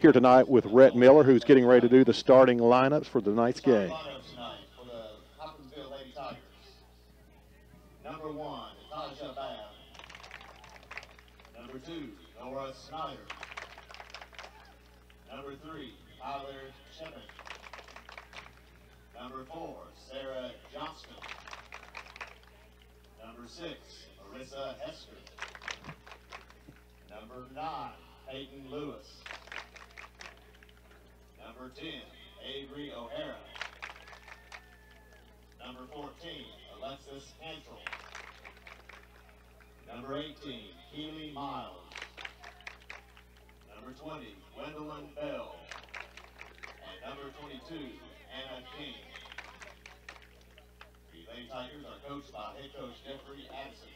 here tonight with Rhett Miller, who's getting ready to do the starting lineups for tonight's game. For the Hopkinsville Lady Tigers. Number 1, Natasha Babb. Number 2, Nora Snyder. Number 3, Tyler Shepard. Number 4, Sarah Johnston. Number 6, Marissa Hester. Number 9, Peyton Lewis. Number 10, Avery O'Hara. Number 14, Alexis Cantrell. Number 18, Keely Miles. Number 20, Gwendolyn Bell. And number 22, Anna King. The Lady Tigers are coached by head coach Jeffrey Addison.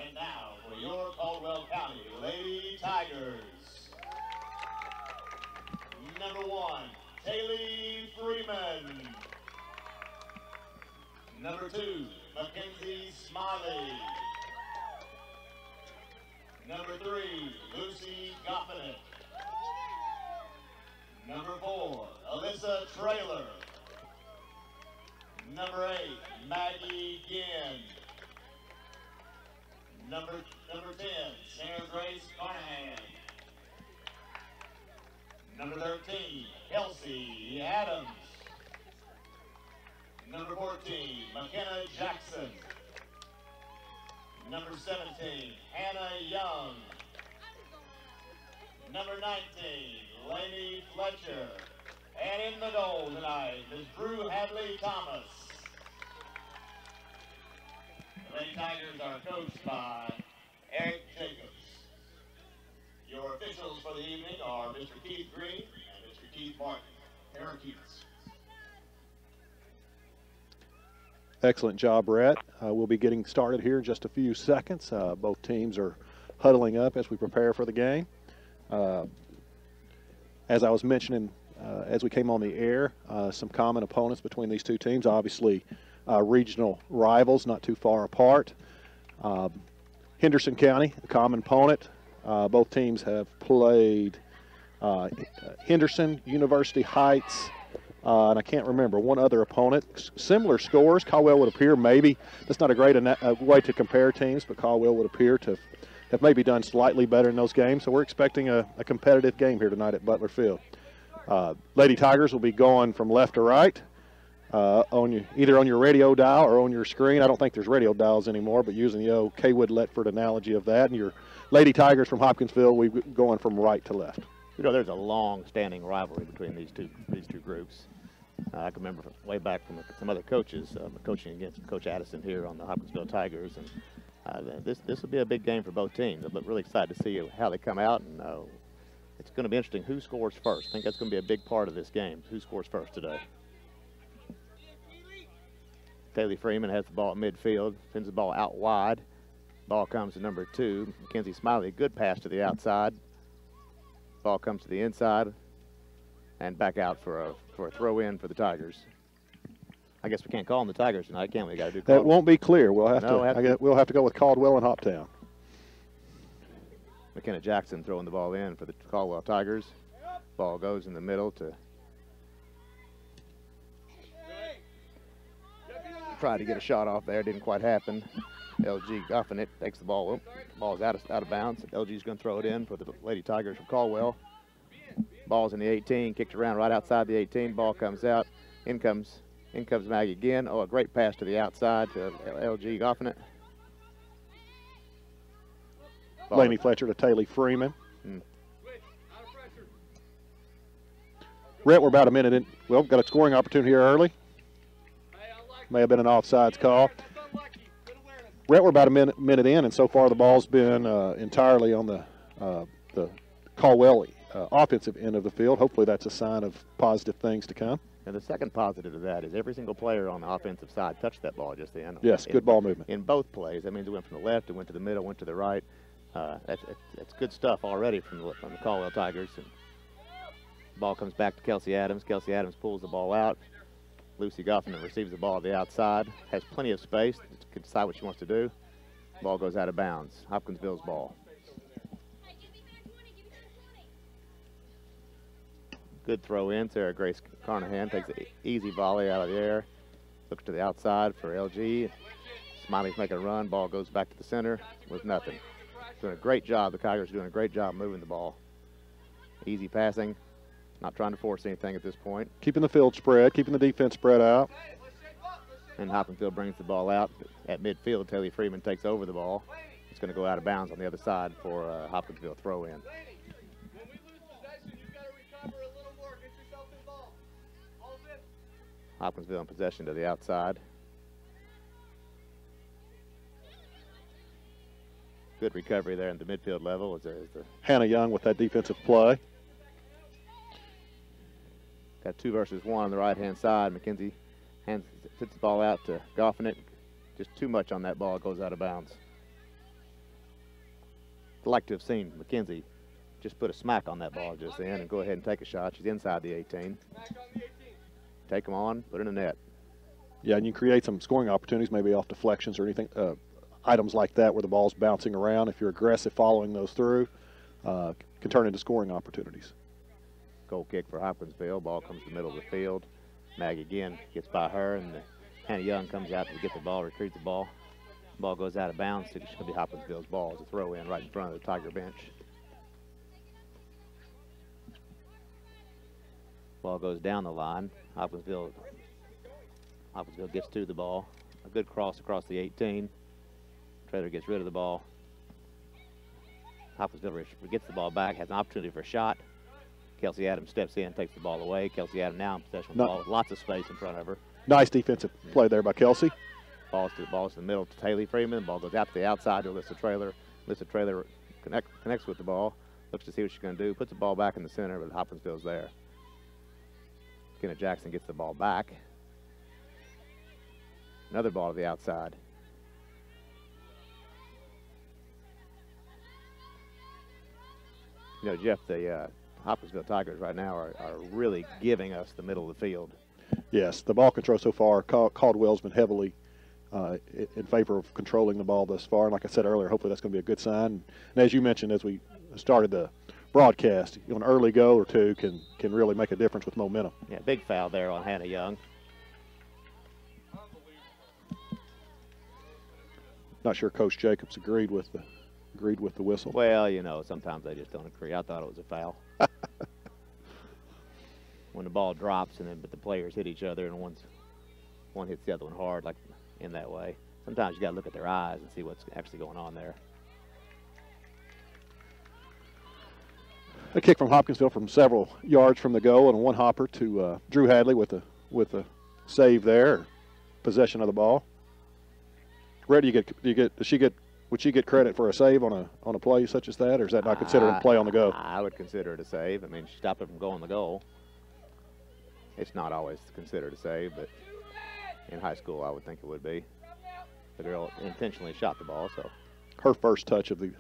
And now for your Caldwell County Lady Tigers. Number 1, Kaylee Freeman. Number 2, Mackenzie Smiley. Number 3, Lucy Goffin. Number 4, Alyssa Traylor. Number 8, Maggie Ginn. Number 10, Sarah Grace Carnahan. Number 13, Kelsey Adams. Number 14, McKenna Jackson. Number 17, Hannah Young. Number 19, Lainey Fletcher. And in the goal tonight is Drew Hadley Thomas. The Lady Tigers are coached by Eric Jacobs. Your officials for the evening are Mr. Keith Green and Mr. Keith Martin. Parakeets. Excellent job, Rhett. We'll be getting started here in just a few seconds. Both teams are huddling up as we prepare for the game. As I was mentioning as we came on the air, some common opponents between these two teams, obviously regional rivals not too far apart. Henderson County, a common opponent. Both teams have played Henderson, University Heights, and I can't remember one other opponent. Similar scores, Caldwell would appear maybe. That's not a great way to compare teams, but Caldwell would appear to have maybe done slightly better in those games. So we're expecting a competitive game here tonight at Butler Field. Lady Tigers will be going from left to right, either on your radio dial or on your screen. I don't think there's radio dials anymore, but using the old Kaywood Letford analogy of that. And your Lady Tigers from Hopkinsville, we're going from right to left. You know, there's a long-standing rivalry between these two groups. I can remember way back from some other coaches coaching against Coach Addison here on the Hopkinsville Tigers, and this will be a big game for both teams. I'm really excited to see how they come out, and it's going to be interesting who scores first. I think that's going to be a big part of this game. Who scores first today? Kaylee Freeman has the ball at midfield, sends the ball out wide. Ball comes to number 2, Mackenzie Smiley. Good pass to the outside. Ball comes to the inside and back out for a throw-in for the Tigers. I guess we can't call them the Tigers tonight, can we? Got to do That won't be clear. We'll have to go with Caldwell and Hoptown. McKenna Jackson throwing the ball in for the Caldwell Tigers. Ball goes in the middle to try to get a shot off there. Didn't quite happen. LG Goffin it takes the ball. Oh, ball's out of bounds. LG's going to throw it in for the Lady Tigers from Caldwell. Ball's in the 18, kicked around right outside the 18. Ball comes out. In comes Maggie again. Oh, a great pass to the outside to LG Goffin it. Lainey Fletcher to Taylor Freeman. Rhett, we're about a minute in. Well, got a scoring opportunity here early. May have been an offsides call. Rhett, we're about a minute in, and so far the ball's been entirely on the Caldwell offensive end of the field. Hopefully that's a sign of positive things to come. And the second positive of that is every single player on the offensive side touched that ball just then. Yes, good ball movement. In both plays. That means it went from the left, it went to the middle, went to the right. That's good stuff already from the Caldwell Tigers. And the ball comes back to Kelsey Adams. Kelsey Adams pulls the ball out. Lucy Goffin receives the ball at the outside. Has plenty of space. Can decide what she wants to do. Ball goes out of bounds. Hopkinsville's ball. Good throw in. Sarah Grace Carnahan takes an easy volley out of the air. Looks to the outside for LG. Smiley's making a run. Ball goes back to the center with nothing. Doing a great job. The Tigers are doing a great job moving the ball. Easy passing. Not trying to force anything at this point. Keeping the field spread, keeping the defense spread out. And Hopkinsville brings the ball out at midfield. Taylor Freeman takes over the ball. It's going to go out of bounds on the other sid for Hopkinsville throw in. Hopkinsville in possession to the outside. Good recovery there in the midfield level. As the Hannah Young with that defensive play. got 2 versus 1 on the right-hand side. McKenzie puts the ball out to Goffin. Just too much on that ball. It goes out of bounds. I'd like to have seen McKenzie just put a smack on that ball just then and go ahead and take a shot. She's inside the 18. Take them on, put it in the net. Yeah, and you create some scoring opportunities, maybe off deflections or anything, items like that where the ball's bouncing around. If you're aggressive following those through, can turn into scoring opportunities. Goal kick for Hopkinsville. Ball comes to the middle of the field. Maggie again gets by her, and Hannah Young comes out to get the ball, retrieves the ball. Ball goes out of bounds. It's going to be Hopkinsville's ball as a throw in right in front of the Tiger bench. Ball goes down the line. Hopkinsville gets to the ball. A good cross across the 18. Traylor gets rid of the ball. Hopkinsville gets the ball back, has an opportunity for a shot. Kelsey Adams steps in, takes the ball away. Kelsey Adams now in possession of the ball with lots of space in front of her. Nice defensive play there by Kelsey. Ball's to the middle to Taylor Freeman. Ball goes out to the outside to Alyssa Traylor. Alyssa Traylor connects with the ball. Looks to see what she's going to do. Puts the ball back in the center, but Hopkinsville's there. Kenna Jackson gets the ball back. Another ball to the outside. You know, Jeff, the Hopkinsville Tigers right now are really giving us the middle of the field. Yes, the ball control so far, Caldwell's been heavily in favor of controlling the ball thus far. And like I said earlier, hopefully that's going to be a good sign. And as you mentioned, as we started the broadcast, an early goal or two can really make a difference with momentum. Yeah, big foul there on Hannah Young. Not sure Coach Jacobs agreed with the whistle. Well, you know, sometimes they just don't agree. I thought it was a foul. When the ball drops but the players hit each other and one hits the other one hard, like in that way. Sometimes you got to look at their eyes and see what's actually going on there. A kick from Hopkinsville from several yards from the goal, and a one-hopper to Drew Hadley with a save there, possession of the ball. Where would she get credit for a save on a play such as that, or is that not considered a play on the go? I would consider it a save. I mean, she stopped it from going to the goal. It's not always considered a save, but in high school I would think it would be. The girl intentionally shot the ball, so. Her first touch of the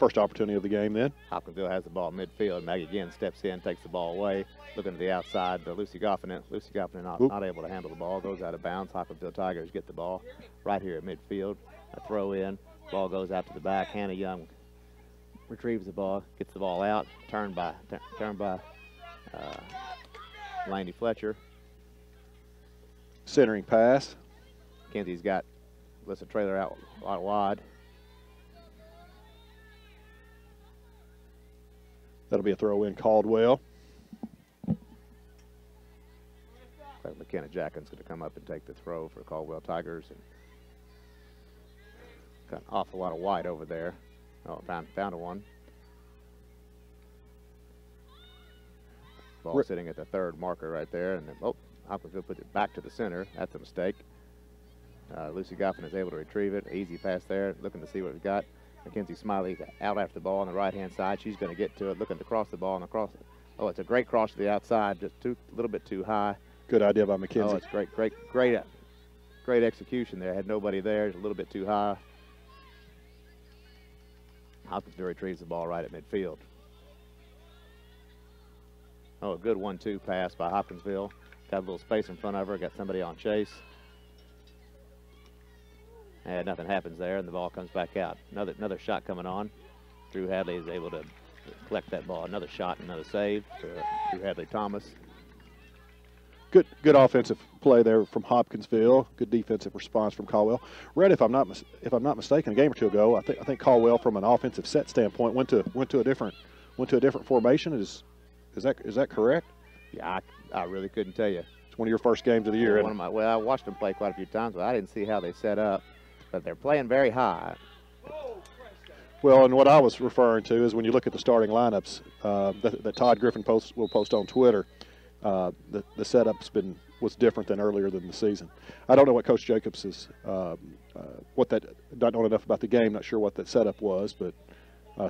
first opportunity of the game then. Hopkinsville has the ball midfield. Maggie again steps in, takes the ball away, looking to the outside to Lucy Goffin. Lucy Goffin not able to handle the ball, goes out of bounds. Hopkinsville Tigers get the ball right here at midfield. A throw in, ball goes out to the back. Hannah Young retrieves the ball, gets the ball out, turned by Laney Fletcher. Centering pass. Kenzie's got Alyssa Traylor out wide. That'll be a throw in Caldwell. McKenna Jackson's going to come up and take the throw for Caldwell Tigers. And got an awful lot of white over there. Oh, found one. Ball sitting at the third marker right there. And then, Hopkinsville puts it back to the center. That's a mistake. Lucy Goffin is able to retrieve it. Easy pass there. Looking to see what we've got. Mackenzie Smiley out after the ball on the right-hand side. She's going to get to it, looking to cross the ball and across it. Oh, it's a great cross to the outside, just a little bit too high. Good idea by McKenzie. Oh, it's great execution there. Had nobody there, it's a little bit too high. Hopkinsville retrieves the ball right at midfield. Oh, a good 1-2 pass by Hopkinsville. Got a little space in front of her, got somebody on chase. And nothing happens there, and the ball comes back out. Another shot coming on. Drew Hadley is able to collect that ball. Another shot, another save to Hadley Thomas. Good offensive play there from Hopkinsville. Good defensive response from Caldwell. Red, if I'm not mistaken, a game or two ago, I think Caldwell, from an offensive set standpoint, went to a different formation. Is that correct? Yeah, I really couldn't tell you. It's one of your first games of the year. Well, I watched them play quite a few times, but I didn't see how they set up. But they're playing very high. Well, and what I was referring to is when you look at the starting lineups that Todd Griffin will post on Twitter. The setup's was different than earlier than the season. I don't know what Coach Jacobs is, don't know enough about the game, not sure what that setup was, but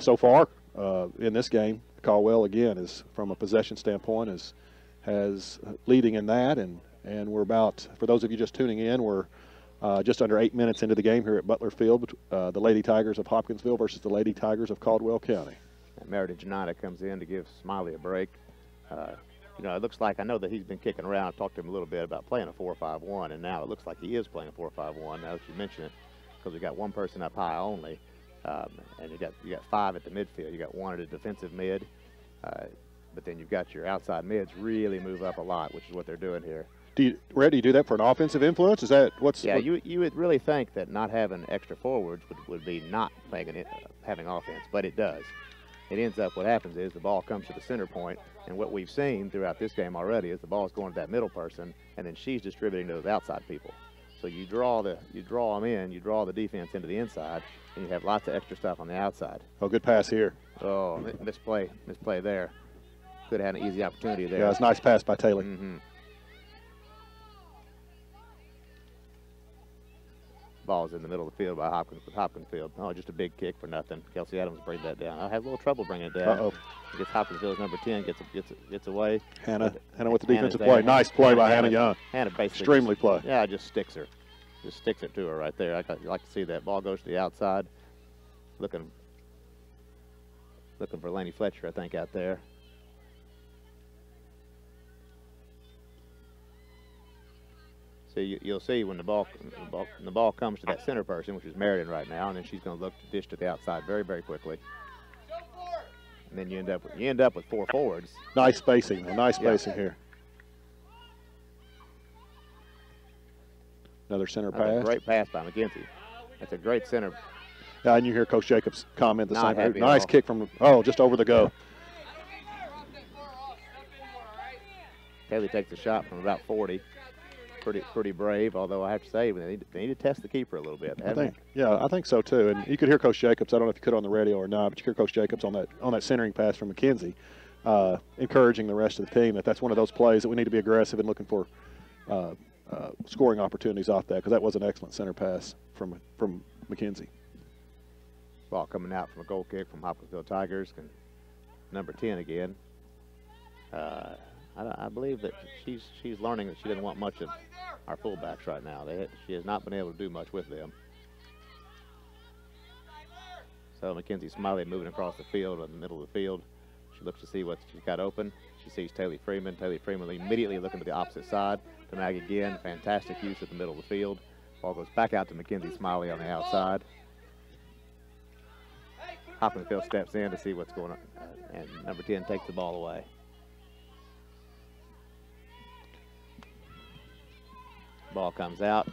so far in this game, Caldwell again is, from a possession standpoint, has leading in that, and we're about, for those of you just tuning in, we're just under 8 minutes into the game here at Butler Field, the Lady Tigers of Hopkinsville versus the Lady Tigers of Caldwell County. And Meredith Janata comes in to give Smiley a break. You know, it looks like, I know that he's been kicking around. I talked to him a little bit about playing a 4-5-1, and now it looks like he is playing a 4-5-1. Now that you mention it, because we got one person up high only, and you got 5 at the midfield. You got 1 at a defensive mid, but then you've got your outside mids really move up a lot, which is what they're doing here. Red, do you do that for an offensive influence? Is that what's? Yeah, you would really think that not having extra forwards would be not having offense, but it does. It ends up, what happens is the ball comes to the center point, and what we've seen throughout this game already is the ball is going to that middle person, and then she's distributing to those outside people. So you draw them in, you draw the defense into the inside, and you have lots of extra stuff on the outside. Oh, good pass here. Oh, misplay there. Could have had an easy opportunity there. Yeah, it's a nice pass by Taylor. Mm-hmm. Ball's in the middle of the field by Hopkinsville. Oh, just a big kick for nothing. Kelsey Adams brings that down. I have a little trouble bringing it down. Uh-oh. Gets Hopkinsville's number 10, gets away. Hannah with the defensive play. Nice play by Hannah Young. Hannah basically extremely play. Yeah, just sticks her. Just sticks it to her right there. I like to see that. Ball goes to the outside. Looking for Laney Fletcher, I think, out there. So you'll see when the ball comes to that center person, which is Meriden right now, and then she's going to look to dish to the outside very, very quickly. And then you end up with 4 forwards. Nice spacing, nice spacing here. Another center pass. A great pass by McKenzie. That's a great center. Yeah, and you hear Coach Jacobs comment the same. Nice kick from just over the go. Haley takes a shot from about 40. Pretty brave, although I have to say they need to test the keeper a little bit. I think so too. And you could hear Coach Jacobs. I don't know if you could on the radio or not, but you hear Coach Jacobs on that centering pass from McKenzie, encouraging the rest of the team that's one of those plays that we need to be aggressive and looking for scoring opportunities off that, because that was an excellent center pass from McKenzie. Ball coming out from a goal kick from Hopkinsville Tigers, and number 10 again. I believe that she's learning that she doesn't want much of our fullbacks right now. She has not been able to do much with them. So Mackenzie Smiley moving across the field, in the middle of the field. She looks to see what she's got open. She sees Taylor Freeman. Taylor Freeman immediately looking to the opposite side. To Mag again, fantastic use at the middle of the field. Ball goes back out to Mackenzie Smiley on the outside. Hopkinsville steps in to see what's going on, and number 10 takes the ball away. Ball comes out.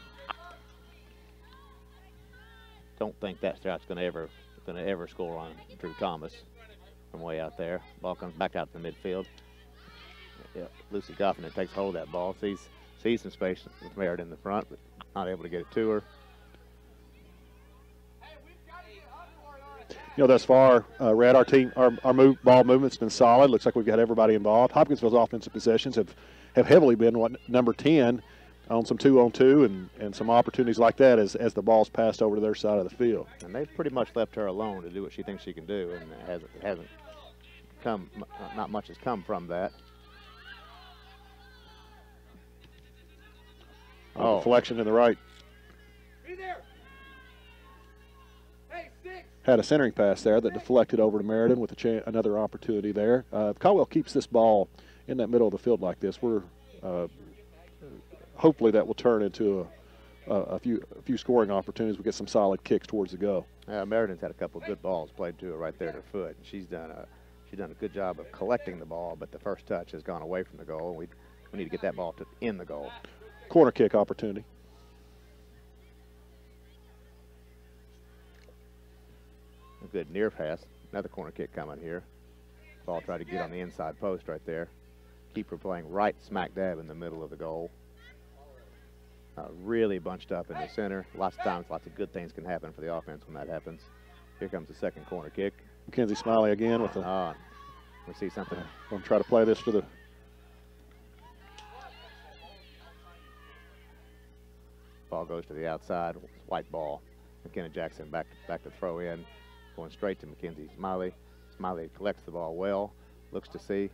Don't think that Strout's going to ever score on Drew Thomas from way out there. Ball comes back out to the midfield. Yeah, Lucy Goffin takes hold of that ball. Sees some space with Merritt in the front, but not able to get it to her. Thus far, Red, our ball movement's been solid. Looks like we've got everybody involved. Hopkinsville's offensive possessions have heavily been number 10 on some 2-on-2 and some opportunities like that as the ball's passed over to their side of the field. And they've pretty much left her alone to do what she thinks she can do, and it hasn't come. Not much has come from that. Deflection to the right. Had a centering pass there that deflected over to Meriden with another opportunity there. If Caldwell keeps this ball in that middle of the field like this, we're hopefully that will turn into a few scoring opportunities. We get some solid kicks towards the goal. Meriden's had a couple of good balls played to her right there at her foot. She's done She's done a good job of collecting the ball, but the first touch has gone away from the goal. We need to get that ball in the goal. Corner kick opportunity. A good near pass. Another corner kick coming here. Ball tried to get on the inside post right there. Keeper playing right smack dab in the middle of the goal. Really bunched up in the center. Lots of times, lots of good things can happen for the offense when that happens. Here comes the second corner kick. Mackenzie Smiley again with the. We see something. I'm try to play this to the. Ball goes to the outside. White ball. McKenna Jackson back to throw in. Going straight to Mackenzie Smiley. Smiley collects the ball well. Looks to see.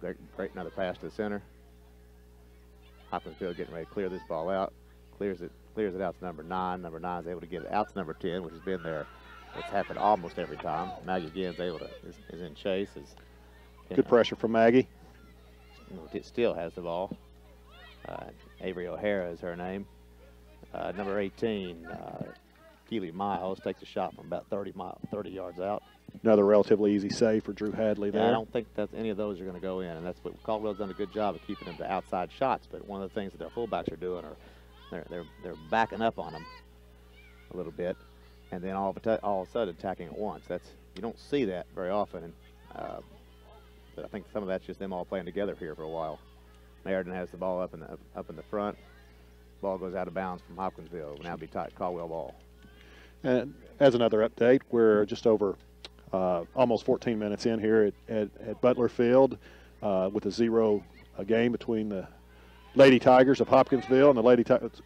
Great another pass to the center. Hopkinsville getting ready to clear this ball out. Clears it out to number 9. Number 9 is able to get it out to number 10, which has been there. It's happened almost every time. Maggie again is in chase. Good pressure from Maggie. Still has the ball. Avery O'Hara is her name. Number 18, Keely Miles takes a shot from about 30 yards out. Another relatively easy save for Drew Hadley there. Yeah, I don't think that any of those are going to go in, and that's what Caldwell's done a good job of keeping them to outside shots. But one of the things that their fullbacks are doing are they're backing up on them a little bit, and then all of a sudden attacking at once. You don't see that very often, and but I think some of that's just them all playing together here for a while. Meriden has the ball up in the front. Ball goes out of bounds from Hopkinsville. Will now be Caldwell ball. And as another update, we're just over almost 14 minutes in here at Butler Field with a 0 game between the Lady Tigers of Hopkinsville and the Lady Tigers.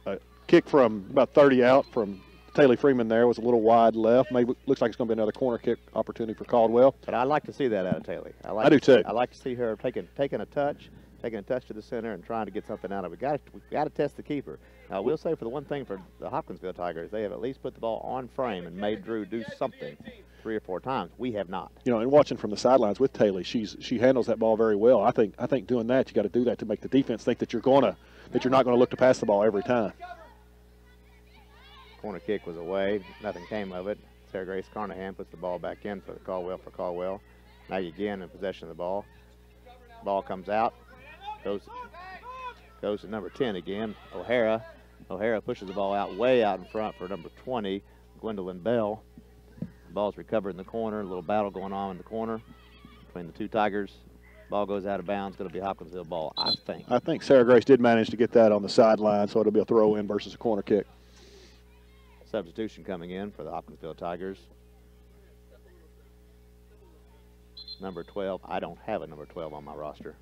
A kick from about 30 out from Taylor Freeman there was a little wide left. Maybe looks like it's going to be another corner kick opportunity for Caldwell. But I like to see that out of Taylor. I do too. I like to see her taking a touch to the center and trying to get something out of it. We got to test the keeper. Now, we'll say for the one thing for the Hopkinsville Tigers, they have at least put the ball on frame and made Drew do something 3 or 4 times. We have not. You know, and watching from the sidelines with Taylor, she handles that ball very well. I think doing that, you got to do that to make the defense think that you're not going to look to pass the ball every time. Corner kick was away. Nothing came of it. Sarah Grace Carnahan puts the ball back in for Caldwell. Maggie again in possession of the ball. Ball comes out. Goes to number 10 again, O'Hara. O'Hara pushes the ball way out in front for number 20, Gwendolyn Bell. The ball's recovered in the corner. A little battle going on in the corner between the two Tigers. Ball goes out of bounds. Going to be Hopkinsville ball, I think. I think Sarah Grace did manage to get that on the sideline, so it'll be a throw-in versus a corner kick. Substitution coming in for the Hopkinsville Tigers. Number 12. I don't have a number 12 on my roster.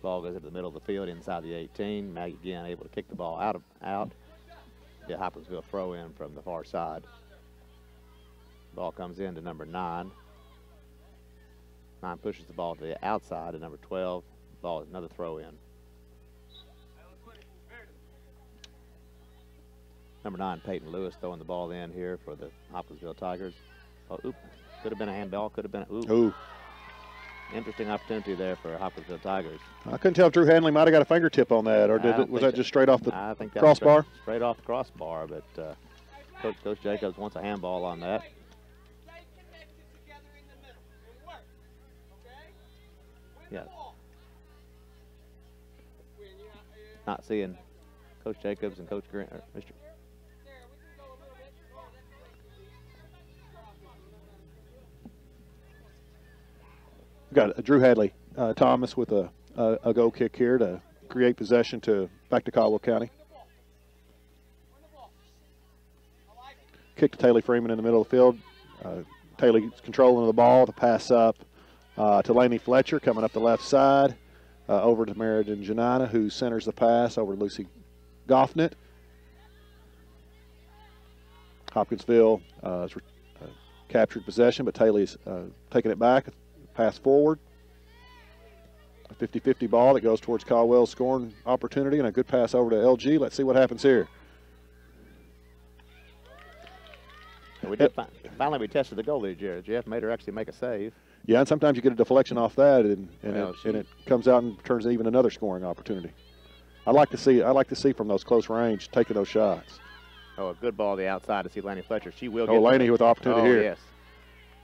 Ball goes into the middle of the field inside the 18. Maggie again able to kick the ball out. Yeah, Hopkinsville throw in from the far side. Ball comes in to number 9. 9 pushes the ball to the outside, and number 12, ball is another throw in. Number 9, Peyton Lewis throwing the ball in here for the Hopkinsville Tigers. Oh, oop, could have been a handball, could have been a ooh. Interesting opportunity there for Hopkinsville Tigers. I couldn't tell if Drew Hanley might have got a fingertip on that, or was that just straight off the crossbar? Straight off the crossbar, but Coach Jacobs wants a handball on that. Yeah. Not seeing Coach Jacobs and Coach Grant, Mr. We've got Drew Hadley Thomas with a goal kick here to create possession back to Caldwell County. Kick to Taylor Freeman in the middle of the field. Taylor's controlling the ball, the pass up to Lainey Fletcher coming up the left side, over to Meriden Janina, who centers the pass over to Lucy Goffnett. Hopkinsville has captured possession, but Taylor's taking it back. Pass forward. A 50-50 ball that goes towards Caldwell's scoring opportunity, and a good pass over to LG. Let's see what happens here. We did finally we tested the goalie, Jeff. Made her actually make a save. Yeah, and sometimes you get a deflection off that, and it comes out and turns even another scoring opportunity. I like to see from those close range taking those shots. Oh, a good ball to the outside to see Laney Fletcher. She will get. Oh, Laney with opportunity here. Yes.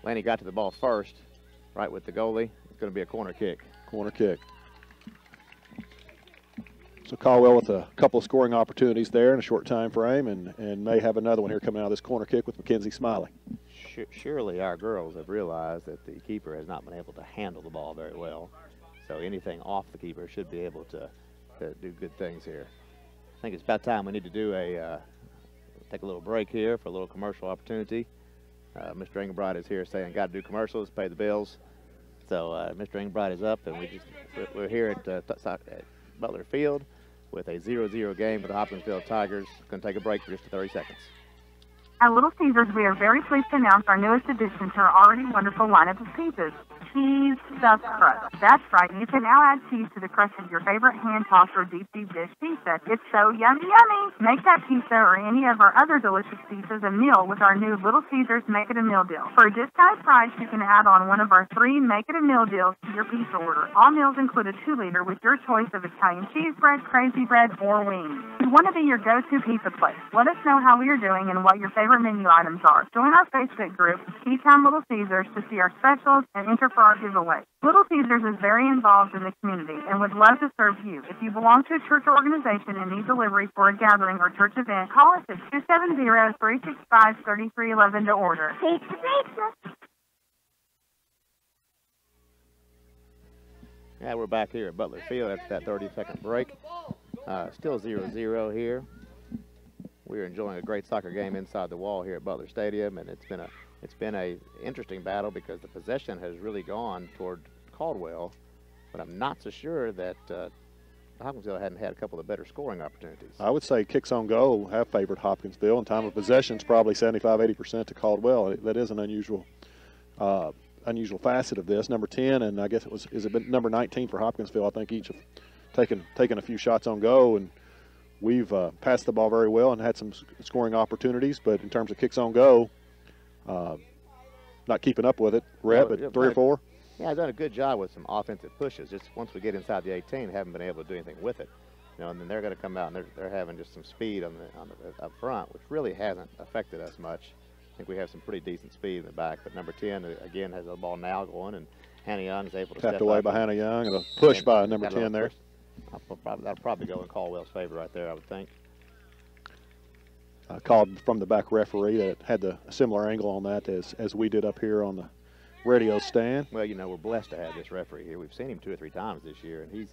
Laney got to the ball first, right with the goalie. It's going to be a corner kick. Corner kick. So Caldwell with a couple of scoring opportunities there in a short time frame, and may have another one here coming out of this corner kick with Mackenzie Smiley. Surely our girls have realized that the keeper has not been able to handle the ball very well. So anything off the keeper should be able to do good things here. I think it's about time we need to do take a little break here for a little commercial opportunity. Mr. Englebright is here saying, got to do commercials, pay the bills. So Mr. Englebright is up, and we're here at Butler Field with a 0-0 game with the Hopkinsville Tigers. Going to take a break for just 30 seconds. At Little Caesars, we are very pleased to announce our newest addition to our already wonderful lineup of pizzas. Cheese stuffed crust. That's right, you can now add cheese to the crust of your favorite hand-tossed or deep-deep dish pizza. It's so yummy, yummy! Make that pizza or any of our other delicious pizzas a meal with our new Little Caesars Make It a Meal deal. For a discounted price, you can add on one of our 3 Make It a Meal deals to your pizza order. All meals include a 2-liter with your choice of Italian cheese bread, crazy bread, or wings. We want to be your go-to pizza place. Let us know how we are doing and what your favorite menu items are. Join our Facebook group, Keytown Little Caesars, to see our specials and enter for our giveaway. Little Caesars is very involved in the community and would love to serve you. If you belong to a church organization and need delivery for a gathering or church event, call us at 270-365-3311 to order. Pizza, pizza! Yeah, we're back here at Butler Field after that 30-second break. Still 0-0 here. We're enjoying a great soccer game inside the wall here at Butler Stadium, and it's been a interesting battle because the possession has really gone toward Caldwell, but I'm not so sure that Hopkinsville hadn't had a couple of better scoring opportunities. I would say kicks on goal have favored Hopkinsville, and time of possession is probably 75–80% to Caldwell. That is an unusual facet of this. Number 10, and I guess is it number 19 for Hopkinsville. I think each have taken a few shots on goal, and we've passed the ball very well and had some scoring opportunities, but in terms of kicks on goal, not keeping up with it. Rhett, but 3 or 4. Yeah, I've done a good job with some offensive pushes. Just once we get inside the 18, haven't been able to do anything with it. And then they're going to come out and they're having just some speed on the up front, which really hasn't affected us much. I think we have some pretty decent speed in the back. But number 10 again has the ball now going, and Hannah Young is able to tapped away by Hannah Young and a push by number 10 there. That'll probably go in Caldwell's favor right there, I would think. Called from the back referee that had a similar angle on that as we did up here on the radio stand. Well, we're blessed to have this referee here. We've seen him 2 or 3 times this year, and he's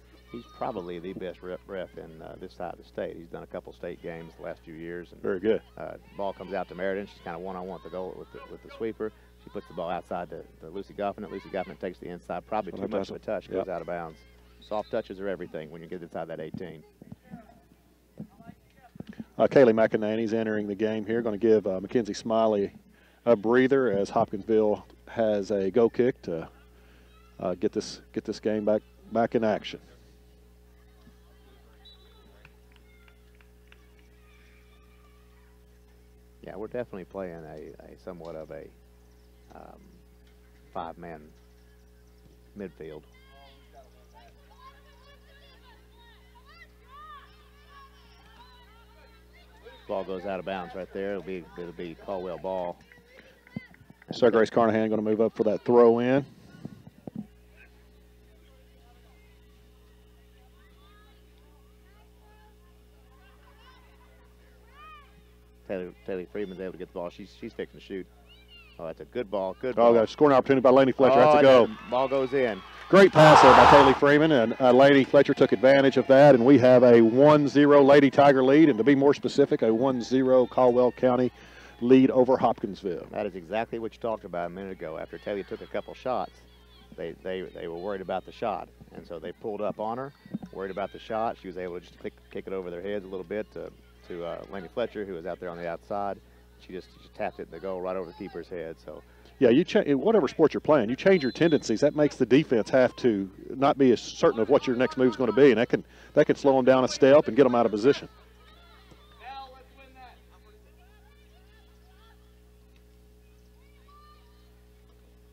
probably the best ref in this side of the state. He's done a couple state games the last few years. And, very good. Ball comes out to Meriden. She's kind of one-on-one with the goal with the sweeper. She puts the ball outside to Lucy Goffman. Lucy Goffman takes the inside. Probably too much of a touch. Goes out of bounds. Soft touches are everything when you get inside that 18. Kaylee McEnany's entering the game here. Going to give Mackenzie Smiley a breather as Hopkinsville has a go kick to get this game back in action. Yeah, we're definitely playing a somewhat of a 5-man midfield. Ball goes out of bounds right there. It'll be Caldwell ball. So Grace Carnahan going to move up for that throw in. Taylor Freeman's able to get the ball. She's fixing to shoot. Oh, that's a good ball. Good ball. Oh, got a scoring opportunity by Laney Fletcher. That's a go. Ball goes in. Great pass there by Taylor Freeman, and Laney Fletcher took advantage of that, and we have a 1-0 Lady Tiger lead, and to be more specific, a 1-0 Caldwell County lead over Hopkinsville. That is exactly what you talked about a minute ago. After Taylor took a couple shots, they were worried about the shot, and so they pulled up on her, worried about the shot. She was able to just kick it over their heads a little bit to Laney Fletcher, who was out there on the outside. She just tapped it in the goal right over the keeper's head. So. Yeah, in whatever sport you're playing, you change your tendencies. That makes the defense have to not be as certain of what your next move is going to be, and that can slow them down a step and get them out of position.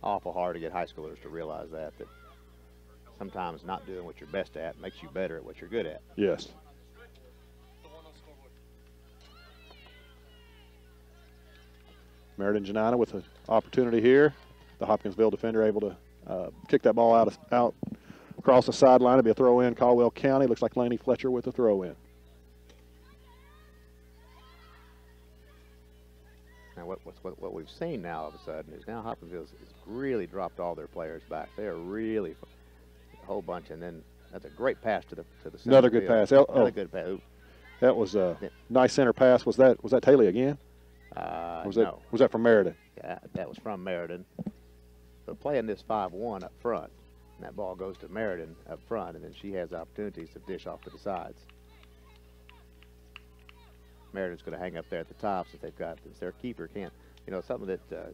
Awful hard to get high schoolers to realize that sometimes not doing what you're best at makes you better at what you're good at. Yes. Meriden Janina with an opportunity here. The Hopkinsville defender able to kick that ball out across the sideline. It'll be a throw in. Caldwell County. Looks like Laney Fletcher with a throw in. Now, what we've seen now all of a sudden is now Hopkinsville has really dropped all their players back. They are really a whole bunch, and then that's a great pass to the center. Another good pass. Another good pass. That was a nice center pass. Was that Taylor again? No. Was that from Meriden? Yeah, that was from Meriden. But playing this 5-1 up front, and that ball goes to Meriden up front, and then she has opportunities to dish off to the sides. Meriden's going to hang up there at the top since they've got this. Their keeper can't, you know, something that a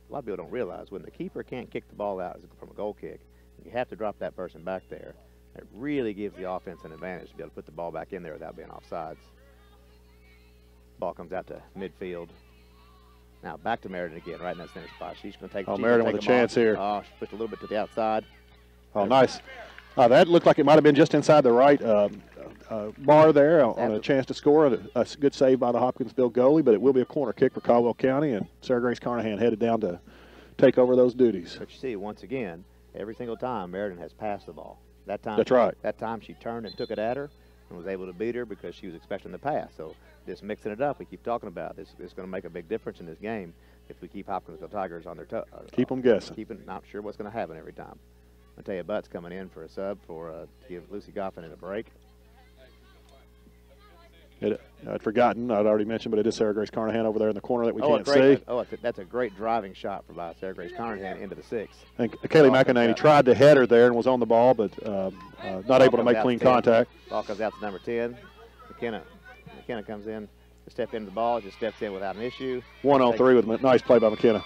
lot of people don't realize. When the keeper can't kick the ball out from a goal kick, you have to drop that person back there. It really gives the offense an advantage to be able to put the ball back in there without being offsides. Ball comes out to midfield. Now back to Meriden again, right in that center spot. She's going to take. Oh, Meriden with a chance here. Oh, she pushed a little bit to the outside. Oh, nice. That looked like it might have been just inside the right bar there on a chance to score. A good save by the Hopkinsville goalie, but it will be a corner kick for Caldwell County, and Sarah Grace Carnahan headed down to take over those duties. But you see, once again, every single time Meriden has passed the ball. That time, that's right. That time she turned and took it at her and was able to beat her because she was expecting the pass. So just mixing it up, we keep talking about this is going to make a big difference in this game if we keep Hopkinsville Tigers on their toes. Keep them guessing. Not sure what's going to happen every time. Matea Butts coming in for a sub to give Lucy Goffin a break. I'd forgotten. I'd already mentioned, but it is Sarah Grace Carnahan over there in the corner that we can't see. That's a great driving shot by Sarah Grace Carnahan into the 6. And Kaylee McEnany tried to head her there and was on the ball, but not able to make clean contact. Ball comes out to number 10. McKenna comes in to step into the ball, just steps in without an issue. 1-on-3 with a nice play by McKenna.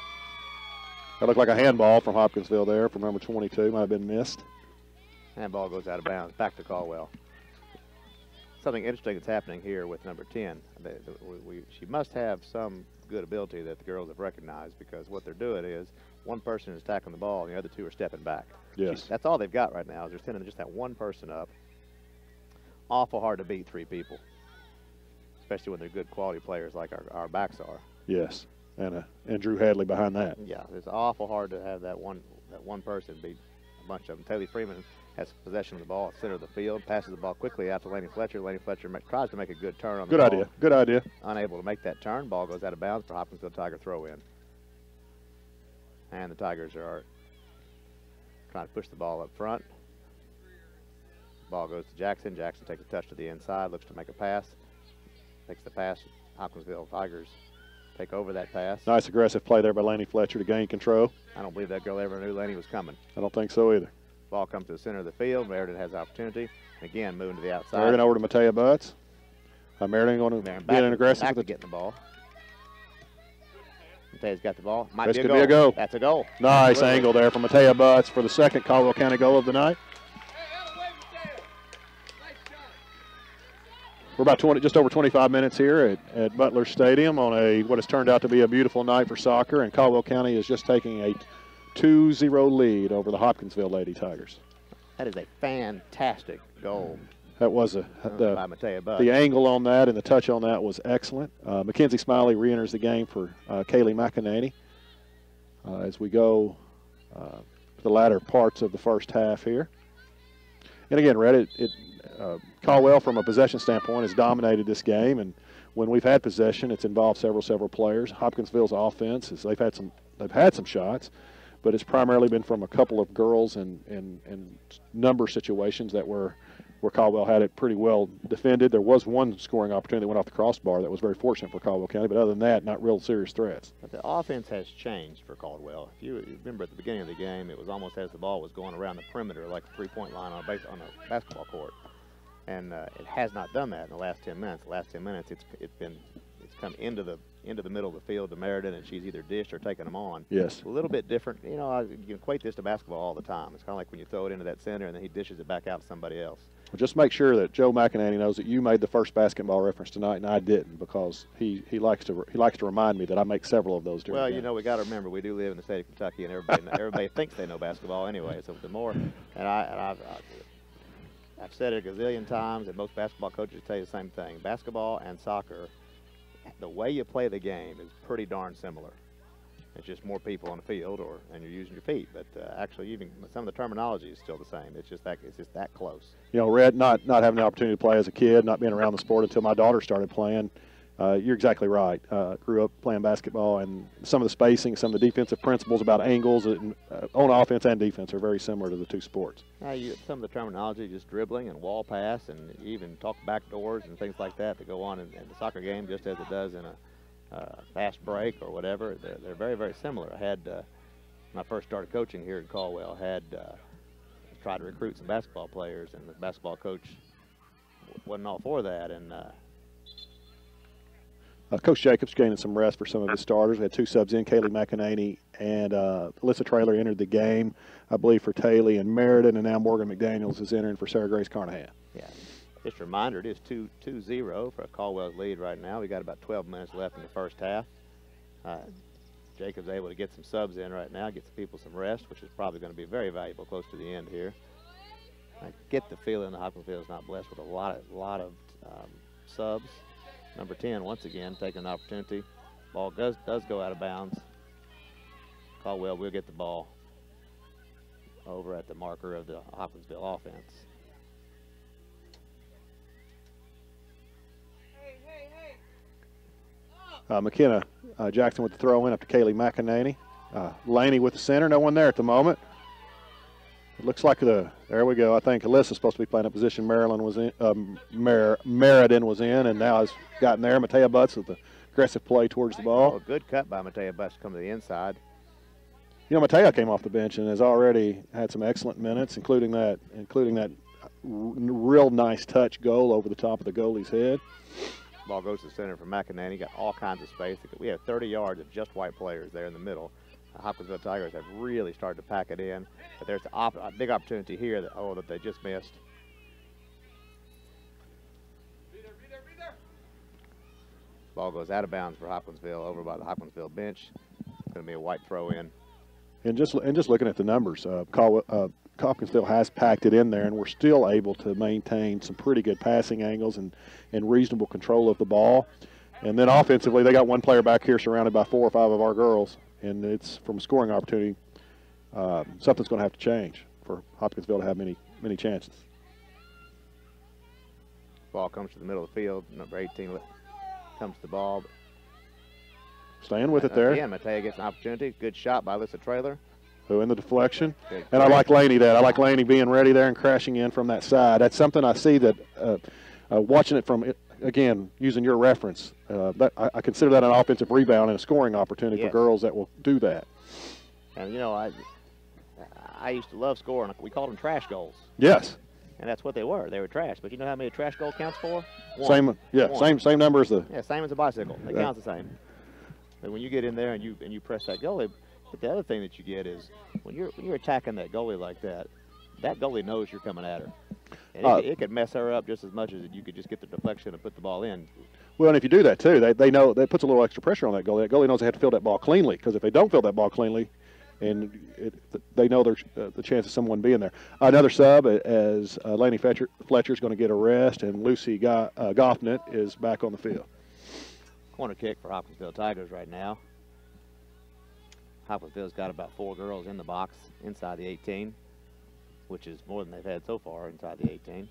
That looked like a handball from Hopkinsville there from number 22. Might have been missed. And ball goes out of bounds. Back to Caldwell. Something interesting that's happening here with number 10. She must have some good ability that the girls have recognized, because what they're doing is one person is attacking the ball and the other 2 are stepping back. Yes. That's all they've got right now is they're sending just that one person up. Awful hard to beat 3 people, especially when they're good quality players like our backs are. Yes. And Drew Hadley behind that. Yeah, it's awful hard to have that one person beat a bunch of them. Taylor Freeman has possession of the ball at center of the field, passes the ball quickly out to Laney Fletcher. Laney Fletcher tries to make a good turn on the ball. Good idea. Unable to make that turn. Ball goes out of bounds for Hopkinsville Tiger throw in. And the Tigers are trying to push the ball up front. Ball goes to Jackson. Jackson takes a touch to the inside, looks to make a pass. Takes the pass. Hopkinsville Tigers take over that pass. Nice aggressive play there by Laney Fletcher to gain control. I don't believe that girl ever knew Laney was coming. I don't think so either. Ball comes to the center of the field. Meriden has opportunity. Again, moving to the outside. Meriden over to Matea Butts. Meriden going to be an aggressive. Back to getting the ball. Matea's got the ball. This could be a goal. That's a goal. Nice angle there from Matea Butts for the second Caldwell County goal of the night. We're about just over 25 minutes here at Butler Stadium on what has turned out to be a beautiful night for soccer, and Caldwell County is just taking a 2-0 lead over the Hopkinsville Lady Tigers. That is a fantastic goal. That was by Matea Butts. The angle on that and the touch on that was excellent. Mackenzie Smiley re-enters the game for Kaylee McEnany as we go to the latter parts of the first half here. And again, Red, Caldwell, from a possession standpoint, has dominated this game, and when we've had possession, it's involved several players. Hopkinsville's offense they've had some shots, but it's primarily been from a couple of girls and number situations that where Caldwell had it pretty well defended. There was one scoring opportunity that went off the crossbar that was very fortunate for Caldwell County, but other than that, not real serious threats. But the offense has changed for Caldwell. If you remember at the beginning of the game, it was almost as the ball was going around the perimeter like a three-point line on a basketball court. And it has not done that in the last 10 minutes. The last 10 minutes, it's come into the middle of the field to Meriden, and she's either dished or taken them on. Yes. A little bit different. You know, you can equate this to basketball all the time. It's kind of like when you throw it into that center and then he dishes it back out to somebody else. Well, just make sure that Joe McEnany knows that you made the first basketball reference tonight, and I didn't, because he likes to remind me that I make several of those during the game. You know, we got to remember we do live in the state of Kentucky, and everybody thinks they know basketball anyway. So the more, I've said it a gazillion times, and most basketball coaches tell you the same thing. Basketball and soccer the way you play the game is pretty darn similar. It's just more people on the field, and you're using your feet. But actually, even some of the terminology is still the same. It's just that close. You know, Red, not having the opportunity to play as a kid, not being around the sport until my daughter started playing. You're exactly right. Grew up playing basketball, and some of the spacing, some of the defensive principles about angles on offense and defense are very similar to the two sports. Some of the terminology, just dribbling and wall pass, and even talk back doors and things like that go on in the soccer game, just as it does in a fast break or whatever. They're very, very similar. I had, when I first started coaching here in Caldwell, had tried to recruit some basketball players, and the basketball coach wasn't all for that. And Coach Jacobs gaining some rest for some of his starters. We had two subs in, Kaylee McEnany and Alyssa Traylor entered the game, I believe, for Taylor and Meriden, and now Morgan McDaniels is entering for Sarah Grace Carnahan. Yeah. Just a reminder, it is 2-0 for Caldwell's lead right now. We got about 12 minutes left in the first half. Jacob's able to get some subs in right now, get some people some rest, which is probably going to be very valuable close to the end here. I get the feeling that Hopkinsville is not blessed with a lot of subs. Number 10, once again, taking an opportunity. Ball does go out of bounds. Caldwell will get the ball over at the marker of the Hopkinsville offense. McKenna Jackson with the throw in up to Kaylee McEnany. Laney with the center, no one there at the moment. It looks like there we go. I think Alyssa's supposed to be playing a position Meriden was in, and now has gotten there. Matea Butts with the aggressive play towards the ball. Oh, good cut by Matea Butts to come to the inside. You know, Matea came off the bench and has already had some excellent minutes, including that real nice touch goal over the top of the goalie's head. Ball goes to the center for McEnany. Got all kinds of space. We have 30 yards of just white players there in the middle. The Hopkinsville Tigers have really started to pack it in. But there's a big opportunity here that they just missed. Ball goes out of bounds for Hopkinsville over by the Hopkinsville bench. It's going to be a white throw in. And just looking at the numbers, Hopkinsville has packed it in there, and we're still able to maintain some pretty good passing angles and reasonable control of the ball. And then offensively, they got one player back here surrounded by 4 or 5 of our girls, and it's from a scoring opportunity. Something's going to have to change for Hopkinsville to have many chances. Ball comes to the middle of the field. Number 18 comes to the ball. Staying with it there. Again, Matea gets an opportunity. Good shot by Alyssa Traylor. Who in the deflection. And I like Laney I like Laney being ready there and crashing in from that side. That's something I see that watching it from, again, using your reference, I consider that an offensive rebound and a scoring opportunity for girls that will do that. And, you know, I used to love scoring. We called them trash goals. Yes. And that's what they were. They were trash. But you know how many trash goal counts for? One. Same number as the. Yeah, same as a bicycle. It counts the same. But when you get in there and you press that goalie, but the other thing that you get is when you're attacking that goalie like that goalie knows you're coming at her. And it could mess her up just as much as you could just get the deflection and put the ball in. Well, and if you do that too, they know that puts a little extra pressure on that goalie. That goalie knows they have to fill that ball cleanly, because if they don't fill that ball cleanly, they know there's the chance of someone being there. Another sub as Laney Fletcher's going to get a rest, and Lucy Goffnett is back on the field. Corner kick for Hopkinsville Tigers right now. Hopkinsville's got about 4 girls in the box inside the 18, which is more than they've had so far inside the 18.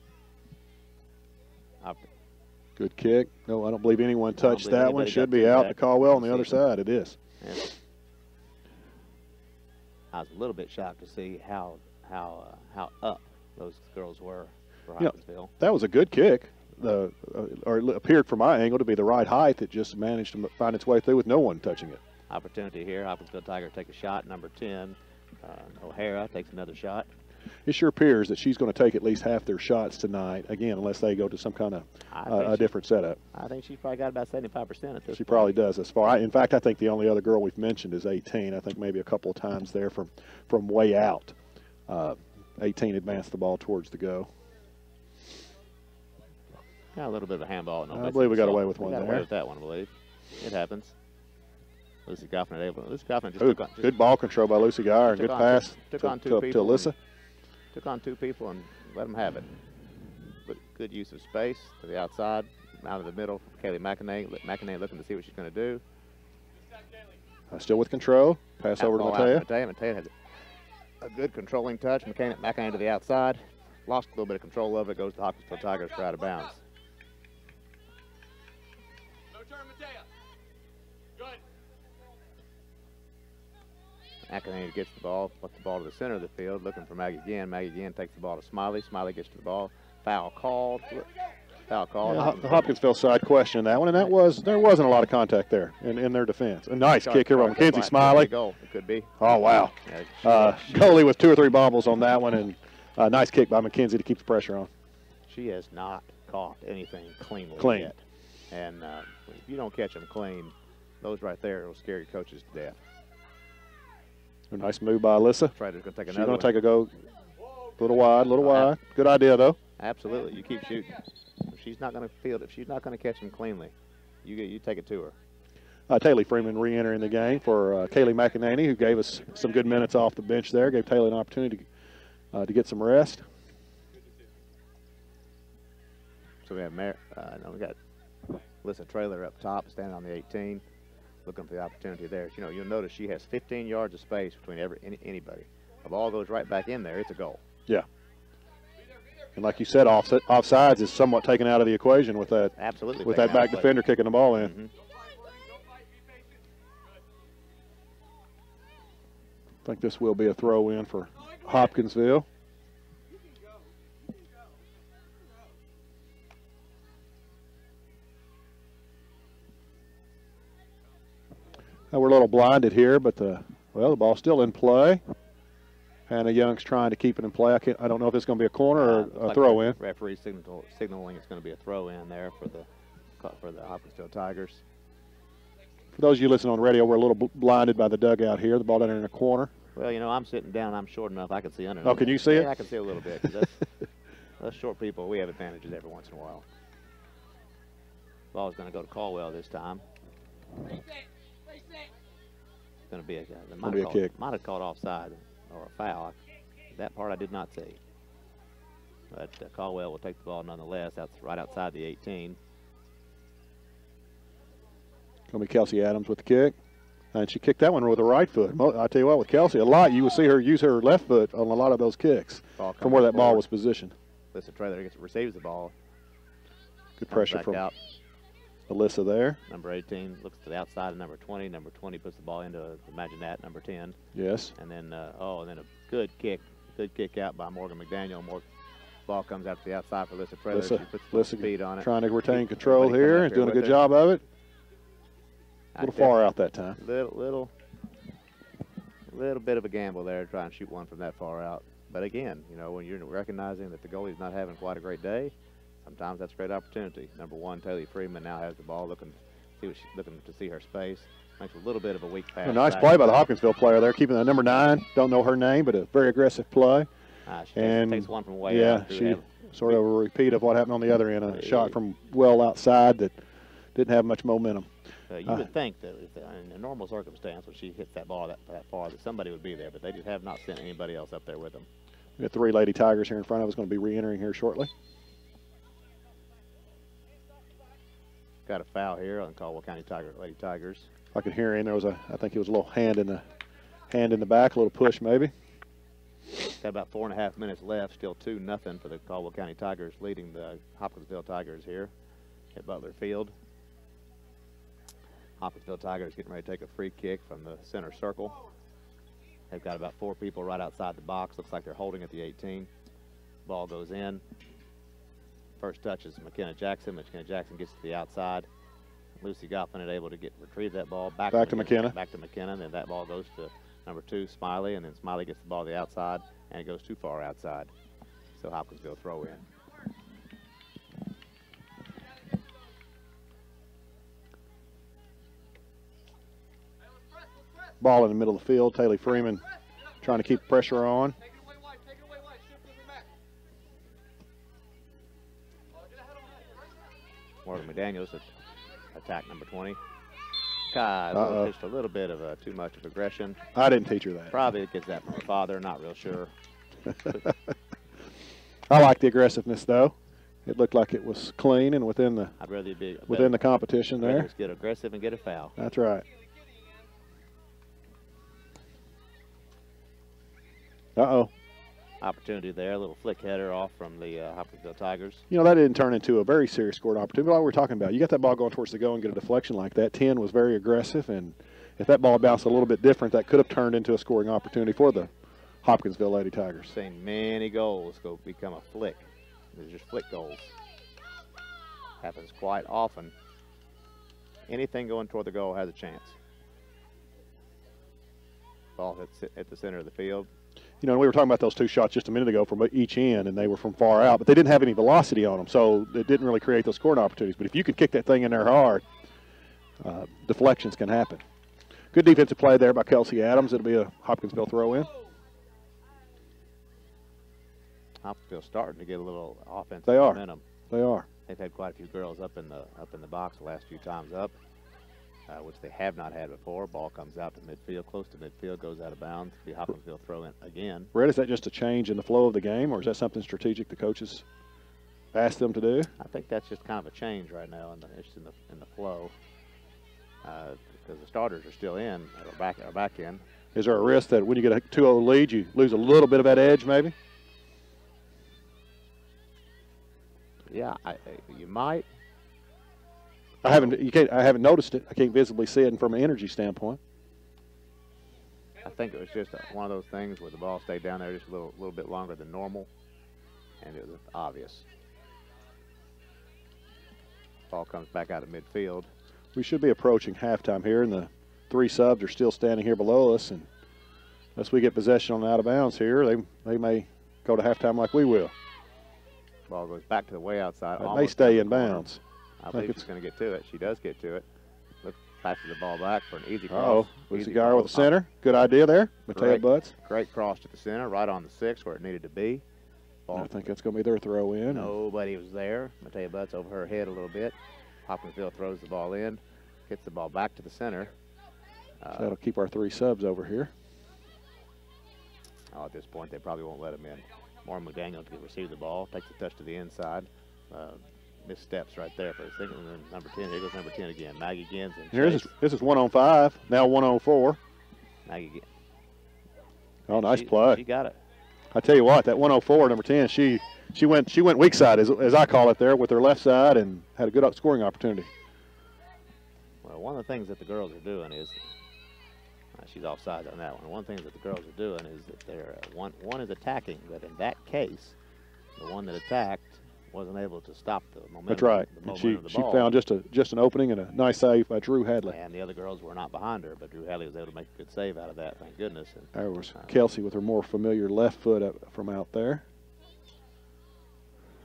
Good kick. No, I don't believe anyone touched that one. Should be out to Caldwell on the other side. It is. Yeah. I was a little bit shocked to see how up those girls were for Hopkinsville. That was a good kick. Or it appeared from my angle to be the right height. It just managed to find its way through with no one touching it. Opportunity here. Hopkinsville Tigers take a shot. Number 10, O'Hara takes another shot. It sure appears that she's going to take at least half their shots tonight, again, unless they go to some kind of a different setup. I think she's probably got about 75% at this point. She probably does as far. In fact, I think the only other girl we've mentioned is 18. I think maybe a couple of times there from way out. 18 advanced the ball towards the go. Yeah, a little bit of a handball. I believe we got away with one there. Got away with that one, I believe. It happens. Lucy Goffman just took on. Good ball control by Lucy Geyer, and good pass to Alyssa. Took on 2 people and let them have it. But good use of space to the outside. out of the middle. Kaylee McInerney. McInerney looking to see what she's going to do. Still with control. Pass over to Matea. Matea has a good controlling touch. McInerney to the outside. Lost a little bit of control of it. Goes to the Hopkinsville Tigers for out of bounds. No turn, Matea. Good. McInerney gets the ball, puts the ball to the center of the field, looking for Maggie again. Maggie again takes the ball to Smiley. Smiley gets to the ball. Foul called. Foul called. Yeah, the Hopkinsville side questioned that one, and there wasn't a lot of contact there in their defense. A nice kick here by Mackenzie Smiley. It could be. Oh, wow. Goalie with 2 or 3 bobbles on that one, and a nice kick by Mackenzie to keep the pressure on. She has not caught anything cleanly Clean. yet. And if you don't catch them clean, those right there will scare your coaches to death. A nice move by Alyssa. Try to take another. She's going to take a go. A little wide. Good idea, though. Absolutely. You keep shooting. If she's not going to field, if she's not going to catch them cleanly, you take it to her. Taylor Freeman re-entering the game for Kaylee McInerney, who gave us some good minutes off the bench there. Gave Taylor an opportunity to get some rest. So we have we got Alyssa Traylor up top, standing on the 18, looking for the opportunity there. You know, you'll notice she has 15 yards of space between anybody. If the ball goes right back in there, it's a goal. Yeah. And like you said, offsides is somewhat taken out of the equation with that. Absolutely. With that back defender kicking the ball in. Mm-hmm. I think this will be a throw in for Hopkinsville. We're a little blinded here, but the ball's still in play. Hannah Young's trying to keep it in play. I don't know if it's going to be a corner or a throw in. Referee signaling it's going to be a throw in there for the Hopkinsville Tigers. For those of you listening on the radio, we're a little blinded by the dugout here. The ball down in the corner. Well, you know, I'm sitting down. I'm short enough. I can see under. Oh, can you see it? Yeah, I can see a little bit. Us short people, we have advantages every once in a while. Ball's going to go to Caldwell this time. It's going to be a kick. Might have caught offside or a foul. That part I did not see. But Caldwell will take the ball nonetheless. That's right outside the 18. Going to be Kelsey Adams with the kick. And she kicked that one with her right foot. I tell you what, with Kelsey, a lot, you will see her use her left foot on a lot of those kicks from where that ball was positioned. Alyssa Traylor receives the ball. Good pressure from Alyssa there. Number 18 looks to the outside of number 20. Number 20 puts the ball into, imagine that, number 10. Yes. And then, and then a good kick out by Morgan McDaniel. Ball comes out to the outside for Alyssa Traylor. She puts the speed on it. Trying to retain control here and doing a good job of it. A little far out that time. Little bit of a gamble there, trying to shoot one from that far out. But again, you know, when you're recognizing that the goalie's not having quite a great day, sometimes that's a great opportunity. Number 1, Taylor Freeman now has the ball, looking to see her space. Makes a little bit of a weak pass. A nice play by the Hopkinsville player there, keeping the number 9. Don't know her name, but a very aggressive play. She takes one from way out. Yeah, she sort of a repeat of what happened on the other end. A shot from well outside that didn't have much momentum. You would think that in a normal circumstance, when she hits that ball that far, that somebody would be there, but they just have not sent anybody else up there with them. We got 3 Lady Tigers here in front of us, going to be re-entering here shortly. Got a foul here on Caldwell County Lady Tigers. I could hear in there was I think it was a little hand in the back, a little push maybe. Got about 4.5 minutes left. Still 2-0 for the Caldwell County Tigers, leading the Hopkinsville Tigers here at Butler Field. Hopkinsville Tigers getting ready to take a free kick from the center circle. They've got about 4 people right outside the box. Looks like they're holding at the 18. Ball goes in. First touch is McKenna Jackson. McKenna Jackson gets to the outside. Lucy Goffman able to retrieve that ball back to McKenna. Back to McKenna. And then that ball goes to number 2, Smiley. And then Smiley gets the ball to the outside, and it goes too far outside. So Hopkinsville throw in. Ball in the middle of the field. Taylor Freeman trying to keep pressure on. Morgan McDaniels at attack number 20. God, just a little bit of too much of aggression. I didn't teach her that. Probably gets that from her father, not real sure. I like the aggressiveness, though. It looked like it was clean and within the I'd rather be within the competition there. Just get aggressive and get a foul. That's right. Uh-oh. Opportunity there, a little flick header off from the Hopkinsville Tigers. You know, that didn't turn into a very serious scoring opportunity. But like we were talking about, you got that ball going towards the goal and get a deflection like that. 10 was very aggressive, and if that ball bounced a little bit different, that could have turned into a scoring opportunity for the Hopkinsville Lady Tigers. Seen many goals go become a flick. They're just flick goals. Happens quite often. Anything going toward the goal has a chance. Ball at the center of the field. You know, we were talking about those two shots just a minute ago from each end, and they were from far out, but they didn't have any velocity on them, so it didn't really create those scoring opportunities. But if you could kick that thing in there hard, deflections can happen. Good defensive play there by Kelsey Adams. It'll be a Hopkinsville throw-in. Hopkinsville starting to get a little offensive They are. momentum. They are. They've had quite a few girls up in the box the last few times up, which they have not had before. Ball comes out to midfield, close to midfield, goes out of bounds. The Hopkinsville throw in again. Brett, is that just a change in the flow of the game, or is that something strategic the coaches asked them to do? I think that's just kind of a change right now in the flow, because the starters are still in, are back in. Is there a risk that when you get a 2-0 lead, you lose a little bit of that edge, maybe? Yeah, you might. I haven't noticed it. I can't visibly see it from an energy standpoint. I think it was just one of those things where the ball stayed down there just a little bit longer than normal, and it was obvious. Ball comes back out of midfield. We should be approaching halftime here, and the three subs are still standing here below us. And unless we get possession on the out of bounds here, they may go to halftime like we will. Ball goes back to the way outside. It may stay in bounds. I believe she's going to get to it. She does get to it. Passes the ball back for an easy cross. Uh-oh. Lucy Geyer with the center. Good idea there. Matea Butts. Great cross to the center, right on the 6 where it needed to be. Ball. I think that's going to be their throw in. Nobody was there. Matea Butts over her head a little bit. Hopkinsville throws the ball in, hits the ball back to the center. So that'll keep our three subs over here. At this point, they probably won't let him in. Maura McDaniel to receive the ball, takes a touch to the inside. Missteps right there for a second. And then number 10, here goes number 10 again. Maggie Gins. This is 1-on-5, now 1-on-4. Maggie Gins. Oh, nice play. She got it. I tell you what, that 104, number 10, she went weak side, as I call it there, with her left side, and had a good scoring opportunity. Well, one of the things that the girls are doing is, she's offside on that one. One of the things that the girls are doing is that they're one is attacking, but in that case, the one that attacked wasn't able to stop the momentum. That's right. And she found just an opening and a nice save by Drew Hadley. And the other girls were not behind her, but Drew Hadley was able to make a good save out of that. Thank goodness. And, there was Kelsey with her more familiar left foot from out there.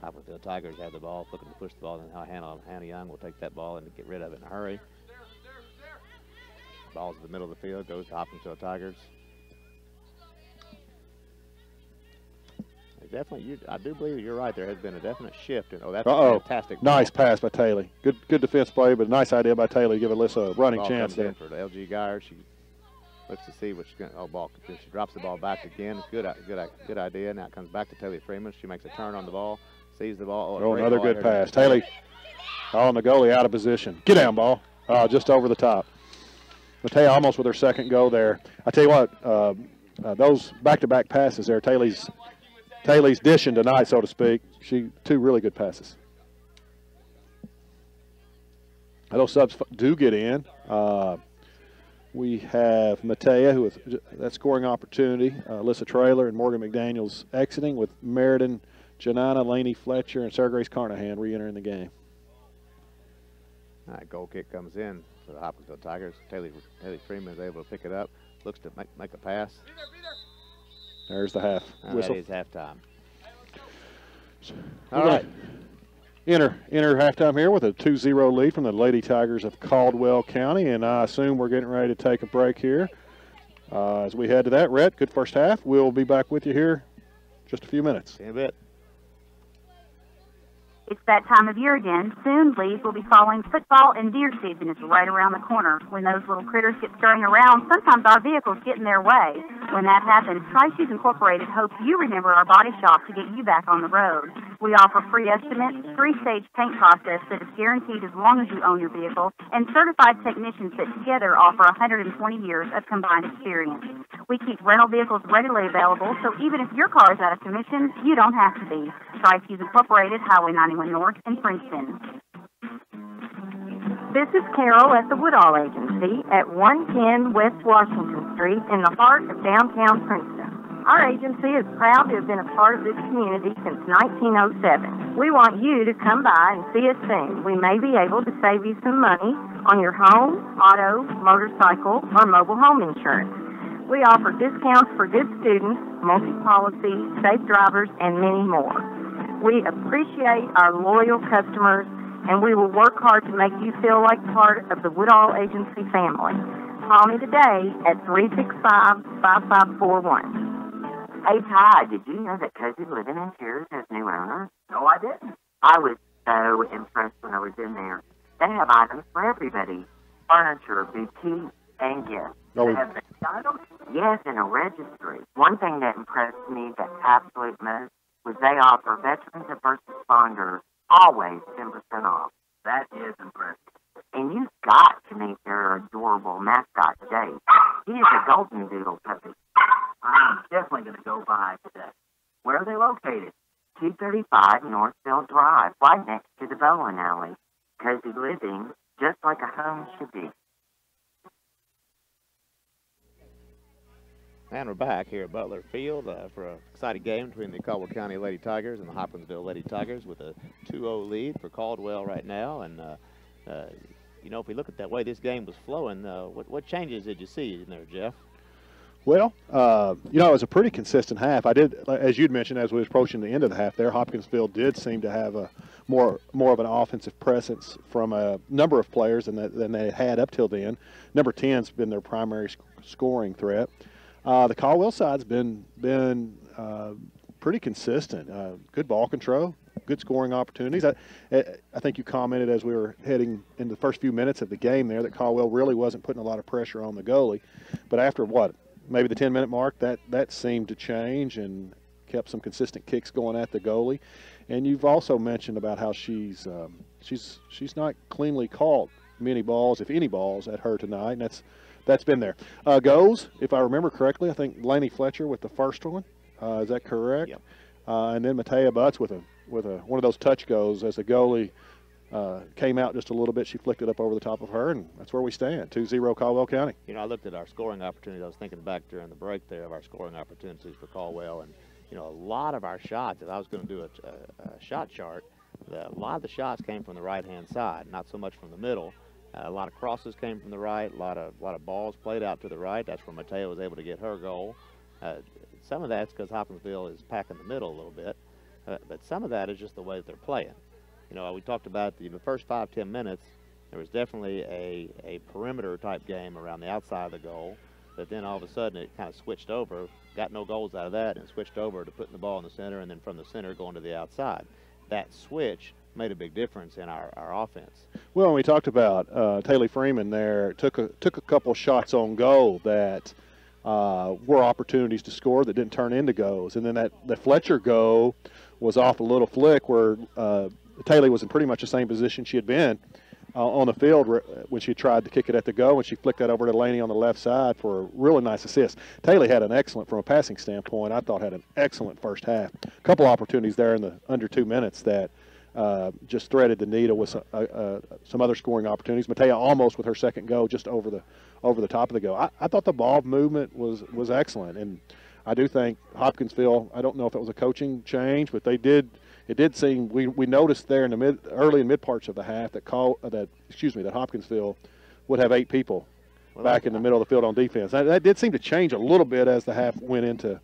Hopkinsville Tigers have the ball, looking to push the ball, and Hannah Young will take that ball and get rid of it in a hurry. Ball's in the middle of the field, goes to Hopkinsville Tigers. Definitely, I do believe you're right. There has been a definite shift. And, that's a fantastic ball. Nice pass by Taylor. Good defense play, but a nice idea by Taylor to give Alyssa a running chance there. For the LG Geyer. She looks to see what she's going to. Ball. She drops the ball back again. Good idea. Now it comes back to Taylor Freeman. She makes a turn on the ball, sees the ball. Another good pass. Taylor, on the goalie, out of position. Get down, ball. Just over the top. Matea almost with her second goal there. I tell you what, those back-to-back passes there, Taylor's dishing tonight, so to speak. Two really good passes. Those subs do get in. We have Matea, who is that scoring opportunity. Alyssa Traylor and Morgan McDaniels exiting, with Meriden, Janina, Laney Fletcher, and Sarah Grace Carnahan re-entering the game. All right, goal kick comes in for the Hopkinsville Tigers. Taylor Freeman is able to pick it up. Looks to make a pass. There's the half whistle. That is halftime. All right. Enter halftime here with a 2-0 lead from the Lady Tigers of Caldwell County, and I assume we're getting ready to take a break here. As we head to that, Rhett, good first half. We'll be back with you here in just a few minutes. See you in a bit. It's that time of year again. Soon leaves will be following football and deer season. It's right around the corner. When those little critters get scurrying around, sometimes our vehicles get in their way. When that happens, Tri-Shoes Incorporated hopes you remember our body shop to get you back on the road. We offer free estimates, three-stage paint process that is guaranteed as long as you own your vehicle, and certified technicians that together offer 120 years of combined experience. We keep rental vehicles readily available, so even if your car is out of commission, you don't have to be. Tri-Shoes Incorporated, Highway 91 North in Princeton. This is Carol at the Woodall Agency at 110 West Washington Street in the heart of downtown Princeton. Our agency is proud to have been a part of this community since 1907. We want you to come by and see us soon. We may be able to save you some money on your home, auto, motorcycle, or mobile home insurance. We offer discounts for good students, multi-policy, safe drivers, and many more. We appreciate our loyal customers, and we will work hard to make you feel like part of the Woodall Agency family. Call me today at 365-5541. Hey, Ty, did you know that Cozy Living Interiors has new owners? No, I didn't. I was so impressed when I was in there. They have items for everybody. Furniture, boutique, and gifts. They have the items? Yes, in a registry. One thing that impressed me the absolute most was they offer veterans and first responders always 10% off. That is impressive. And you've got to meet their adorable mascot, Jake. He is a golden doodle puppy. I'm definitely going to go by today. Where are they located? 235 Northfield Drive, right next to the bowling alley. Cozy living, just like a home should be. And we're back here at Butler Field for an exciting game between the Caldwell County Lady Tigers and the Hopkinsville Lady Tigers with a 2-0 lead for Caldwell right now. And, you know, if we look at that way this game was flowing, what changes did you see in there, Jeff? Well, you know, it was a pretty consistent half. I did, as you'd mentioned, as we were approaching the end of the half there, Hopkinsville did seem to have a more of an offensive presence from a number of players than they had up till then. Number 10's been their primary scoring threat. The Caldwell side's been pretty consistent. Good ball control, good scoring opportunities. I think you commented as we were heading into the first few minutes of the game there that Caldwell really wasn't putting a lot of pressure on the goalie. But after maybe the 10-minute mark, that seemed to change and kept some consistent kicks going at the goalie. And you've also mentioned about how she's not cleanly caught many balls, if any balls, at her tonight, and that's been there. Goals, if I remember correctly, I think Laney Fletcher with the first one. Is that correct? Yep. And then Matea Butts with one of those touch goals as the goalie came out just a little bit. She flicked it up over the top of her, and that's where we stand, 2-0 Caldwell County. You know, I looked at our scoring opportunities. I was thinking back during the break there of our scoring opportunities for Caldwell, and, you know, a lot of our shots, if I was going to do a shot chart, a lot of the shots came from the right-hand side, not so much from the middle. A lot of crosses came from the right, a lot of balls played out to the right. That's where Matea was able to get her goal. Some of that's because Hopkinsville is packing the middle a little bit, but some of that is just the way that they're playing. You know, we talked about the first 5-10 minutes, there was definitely a perimeter type game around the outside of the goal, but then all of a sudden it kind of switched over, got no goals out of that, and switched over to putting the ball in the center, and then from the center going to the outside. That switch made a big difference in our offense. Well, when we talked about Taylor Freeman there, took a couple shots on goal that were opportunities to score that didn't turn into goals. And then the Fletcher goal was off a little flick where Taylor was in pretty much the same position she had been on the field when she tried to kick it at the goal, and she flicked that over to Laney on the left side for a really nice assist. Taylor had an excellent, from a passing standpoint, I thought had an excellent first half. A couple opportunities there in the under 2 minutes that just threaded the needle with some other scoring opportunities. Matea almost with her second goal just over the top of the goal. I thought the ball movement was excellent, and I do think Hopkinsville, I don't know if it was a coaching change, but it did seem, we noticed there in the early and mid parts of the half that Hopkinsville would have 8 people back in the middle of the field on defense. That did seem to change a little bit as the half went into,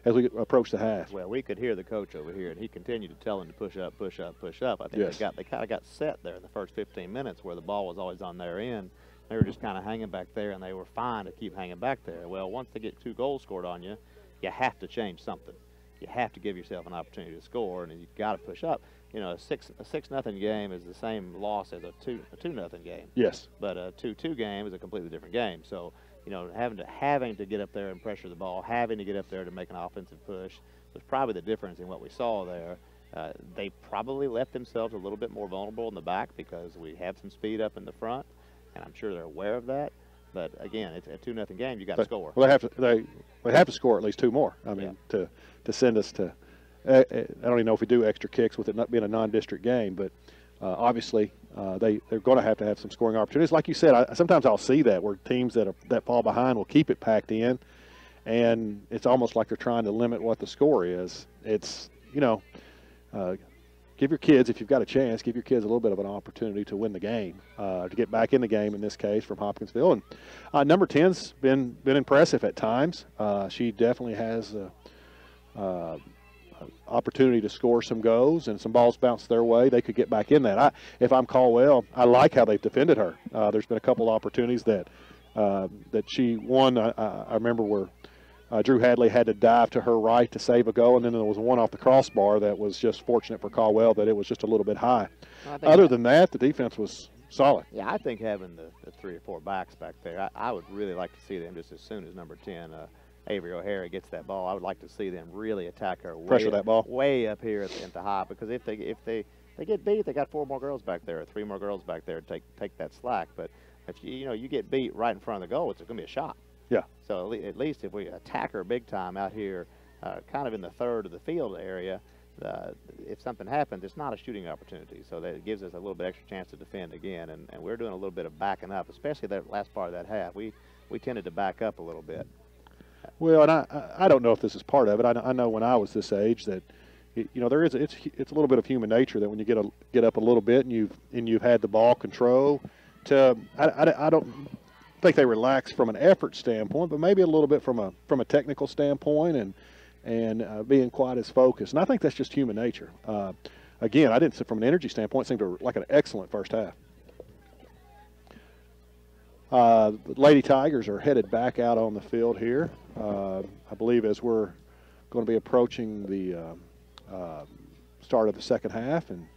as we approached the half. Well, we could hear the coach over here, and he continued to tell them to push up, push up, push up. I think yes. they kind of got set there in the first 15 minutes where the ball was always on their end. They were just kind of hanging back there, and they were fine to keep hanging back there. Well, once they get 2 goals scored on you, you have to change something. You have to give yourself an opportunity to score, and you've got to push up. you know, a 6-0 game is the same loss as a 2-0 game. Yes. But a 2-2 game is a completely different game. So, you know, having to get up there and pressure the ball, having to get up there to make an offensive push was probably the difference in what we saw there. They probably left themselves a little bit more vulnerable in the back because we have some speed up in the front, and I'm sure they're aware of that. But again, it's a 2-0 game. You got to score. Well, they have to score at least 2 more. I mean, to send us to. I don't even know if we do extra kicks with it not being a non-district game, but obviously they're going to have some scoring opportunities. Like you said, sometimes I'll see that where teams that fall behind will keep it packed in, and it's almost like they're trying to limit what the score is. It's, you know, give your kids, if you've got a chance, give your kids a little bit of an opportunity to win the game, to get back in the game in this case from Hopkinsville. And number 10's been impressive at times. She definitely has opportunity to score some goals, and some balls bounce their way. They could get back in that. If I'm Caldwell, I like how they've defended her. There's been a couple opportunities that she won. I remember where Drew Hadley had to dive to her right to save a goal, and then there was one off the crossbar that was just fortunate for Caldwell that it was just a little bit high. Other than that, the defense was solid. Yeah, I think having the 3 or 4 backs back there, I would really like to see them just as soon as number 10, Avery O'Hara, gets that ball. I would like to see them really attack her pressure that ball way up here at the high, because if they get beat, they got 4 more girls back there, or 3 more girls back there to take that slack. But if you get beat right in front of the goal, it's going to be a shot. Yeah. So at least if we attack her big time out here, kind of in the third of the field area, if something happens, it's not a shooting opportunity. So that gives us a little bit extra chance to defend again. And we're doing a little bit of backing up, especially that last part of that half. We tended to back up a little bit. Well, and I don't know if this is part of it. I know when I was this age that, you know, it's a little bit of human nature that when you get up a little bit and you've had the ball control, I don't think they relax from an effort standpoint, but maybe a little bit from a technical standpoint and being quite as focused. And I think that's just human nature. Again, I didn't, from an energy standpoint, it seemed to like an excellent first half. The Lady Tigers are headed back out on the field here. I believe as we're going to be approaching the start of the second half. And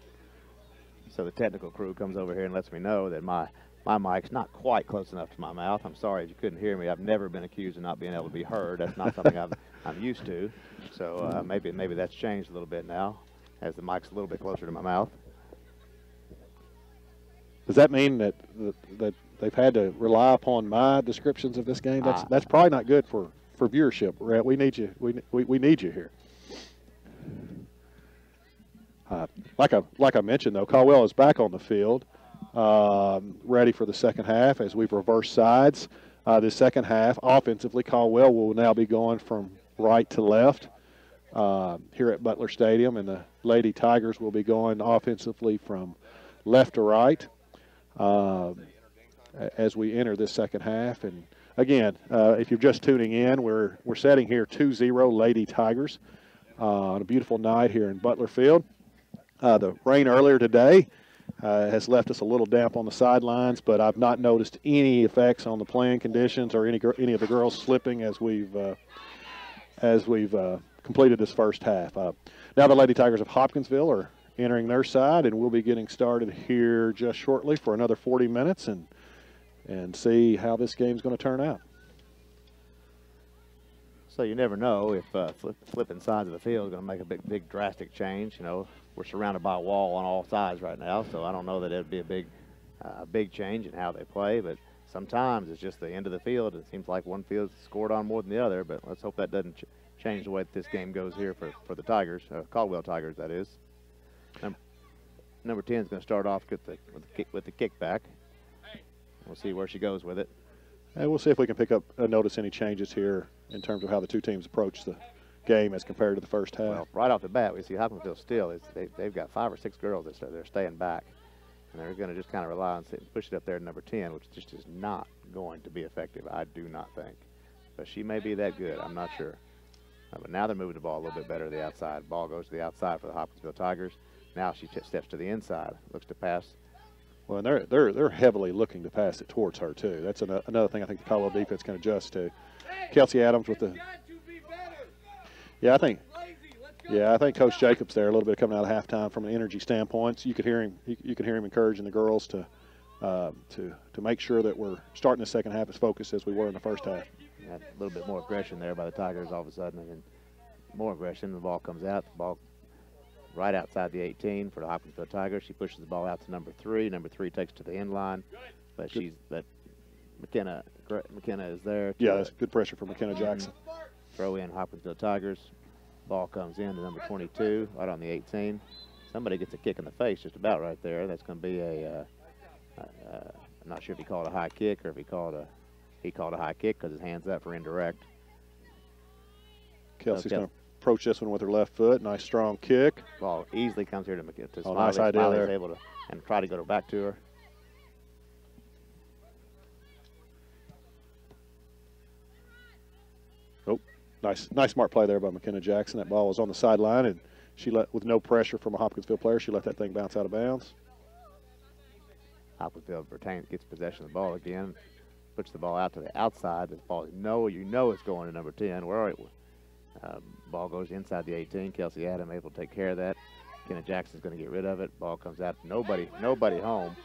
so the technical crew comes over here and lets me know that my mic's not quite close enough to my mouth. I'm sorry if you couldn't hear me. I've never been accused of not being able to be heard. That's not something I'm used to. So maybe that's changed a little bit now, as the mic's a little bit closer to my mouth. Does that mean that they've had to rely upon my descriptions of this game? That's probably not good for viewership, Rhett. We need you. We need you here. Like I mentioned, though, Caldwell is back on the field, ready for the second half as we've reversed sides. The second half, offensively, Caldwell will now be going from right to left here at Butler Stadium, and the Lady Tigers will be going offensively from left to right as we enter this second half. And again, if you're just tuning in, we're setting here 2-0 Lady Tigers on a beautiful night here in Butler Field. The rain earlier today has left us a little damp on the sidelines, but I've not noticed any effects on the playing conditions or any of the girls slipping as we've completed this first half. Now the Lady Tigers of Hopkinsville are entering their side, and we'll be getting started here just shortly for another 40 minutes and see how this game's going to turn out. So you never know if flipping sides of the field is going to make a big drastic change. You know, we're surrounded by a wall on all sides right now, so I don't know that it would be a big change in how they play. But sometimes it's just the end of the field. It seems like one field's scored on more than the other, but let's hope that doesn't change the way that this game goes here for the Tigers, Caldwell Tigers, that is. Number 10 is going to start off with the kickback. We'll see where she goes with it. And we'll see if we can notice any changes here in terms of how the two teams approach the game as compared to the first half. Well, right off the bat, we see Hopkinsville still. They've got 5 or 6 girls that they're staying back. And they're going to just kind of rely on push it up there to number 10, which just is not going to be effective, I do not think. But she may be that good. I'm not sure. But now they're moving the ball a little bit better to the outside. Ball goes to the outside for the Hopkinsville Tigers. Now she steps to the inside, looks to pass. Well, and they're heavily looking to pass it towards her too. That's another thing I think the Caldwell defense can adjust to. Kelsey Adams with the. Yeah, I think Yeah, I think Coach Jacobs there a little bit coming out of halftime from an energy standpoint. So you could hear him. You could hear him encouraging the girls to make sure that we're starting the second half as focused as we were in the first half. Yeah, a little bit more aggression there by the Tigers all of a sudden, and then more aggression. The ball comes out. The ball right outside the 18 for the Hopkinsville Tigers. She pushes the ball out to number 3. Number 3 takes to the end line, but McKenna is there. Yeah, that's good pressure for McKenna Jackson. Throw in Hopkinsville Tigers. Ball comes in to number 22, right on the 18. Somebody gets a kick in the face just about right there. That's going to be I'm not sure if he called a high kick or if he called a high kick because his hand's up for indirect. Kelsey's going to approach this one with her left foot. Nice strong kick. Ball easily comes here to Smiley. Nice idea Smiley's there. able to and try to go back to her. Nice smart play there by McKenna Jackson. That ball was on the sideline, and she with no pressure from a Hopkinsville player, she let that thing bounce out of bounds. Hopkinsville gets possession of the ball again, puts the ball out to the outside. This ball, you know it's going to number 10. Ball goes inside the 18. Kelsey Adam able to take care of that. McKenna Jackson's going to get rid of it. Ball comes out. Nobody home.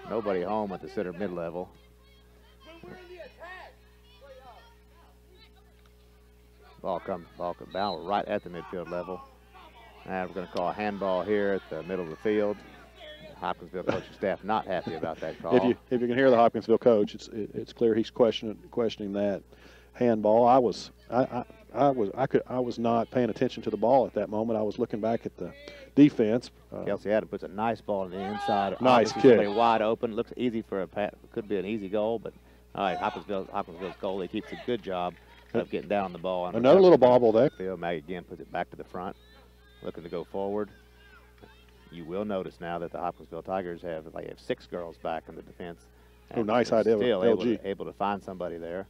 Nobody home at the center mid-level. Ball comes down right at the midfield level. And we're going to call a handball here at the middle of the field. Hopkinsville coaching staff not happy about that call. If you can hear the Hopkinsville coach, it's clear he's questioning that handball. I was not paying attention to the ball at that moment. I was looking back at the defense. Kelsey Adam puts a nice ball on the inside. Nice Obviously kick. Wide open. Looks easy for a pat. Could be an easy goal, but all right, Hopkinsville's goalie keeps a good job of getting down on the ball. Another little bobble there. Maggie again puts it back to the front, looking to go forward. You will notice now that the Hopkinsville Tigers have 6 girls back in the defense. Oh, nice idea. Still LG. able to find somebody there.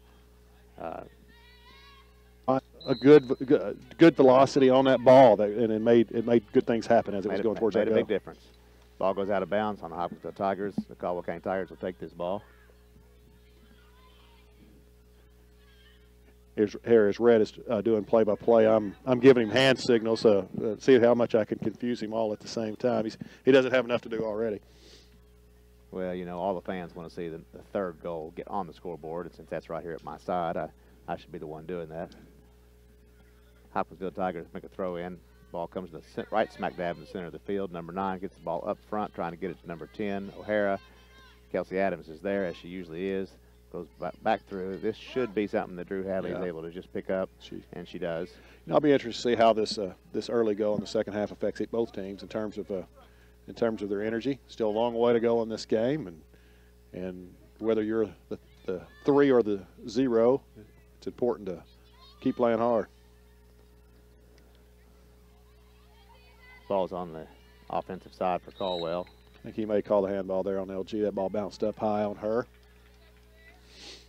A good velocity on that ball, and it made good things happen as it was going towards that goal. Made a big difference. Ball goes out of bounds on the Hopkinsville Tigers. The Caldwell County Tigers will take this ball. Here's Red is doing play-by-play. I'm giving him hand signals, so see how much I can confuse him all at the same time. He doesn't have enough to do already. Well, all the fans want to see the third goal get on the scoreboard, and since that's right here at my side, I should be the one doing that. Hopkinsville Tigers make a throw in. Ball comes to the right smack dab in the center of the field. Number 9 gets the ball up front, trying to get it to number 10, O'Hara. Kelsey Adams is there, as she usually is. Goes back through. This should be something that Drew Hadley is able to just pick up, and she does. I'll be interested to see how this early goal in the second half affects both teams in terms of their energy. Still a long way to go in this game, and whether you're the 3 or the 0, it's important to keep playing hard. Ball's on the offensive side for Caldwell. I think he may call the handball there on LG. That ball bounced up high on her.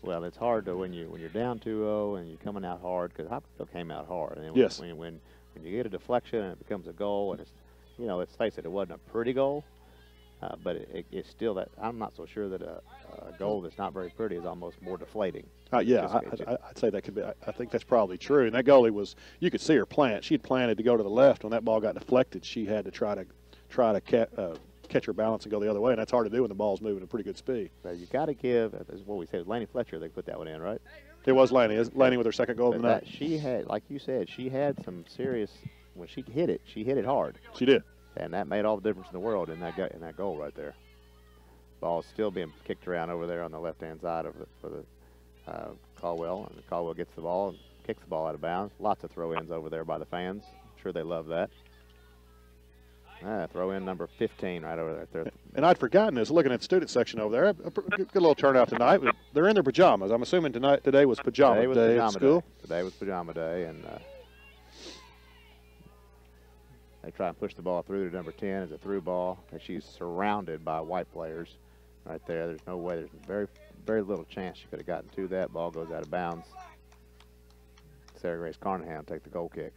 Well, it's hard to when you're down 2-0 and you're coming out hard, because Hopkinsville came out hard. And yes. When you get a deflection and it becomes a goal, and let's face it, it wasn't a pretty goal, but it's still that. I'm not so sure that a goal that's not very pretty is almost more deflating. Yeah, I'd say that could be. I think that's probably true. And that goalie you could see her plant. She had planted to go to the left. When that ball got deflected, she had to try to catch her balance and go the other way, and that's hard to do when the ball's moving at pretty good speed. So you got to give, as what we said, it was Laney Fletcher. They put that one in, right? It was Laney. Laney with her second goal of the night. She had, like you said, she had some serious. When she hit it hard. She did, and that made all the difference in the world in that goal right there. Ball's still being kicked around over there on the left-hand side for the Caldwell, and Caldwell gets the ball and kicks the ball out of bounds. Lots of throw-ins over there by the fans. I'm sure they love that. Throw in number 15 right over there. And I'd forgotten this, looking at the student section over there. A good little turnout tonight. But they're in their pajamas. I'm assuming today was pajama day at school. Today was pajama day, and they try and push the ball through to number 10 as a through ball, and she's surrounded by white players right there. There's no way. There's very, very little chance she could have gotten to that. Ball goes out of bounds. Sarah Grace Carnahan take the goal kick.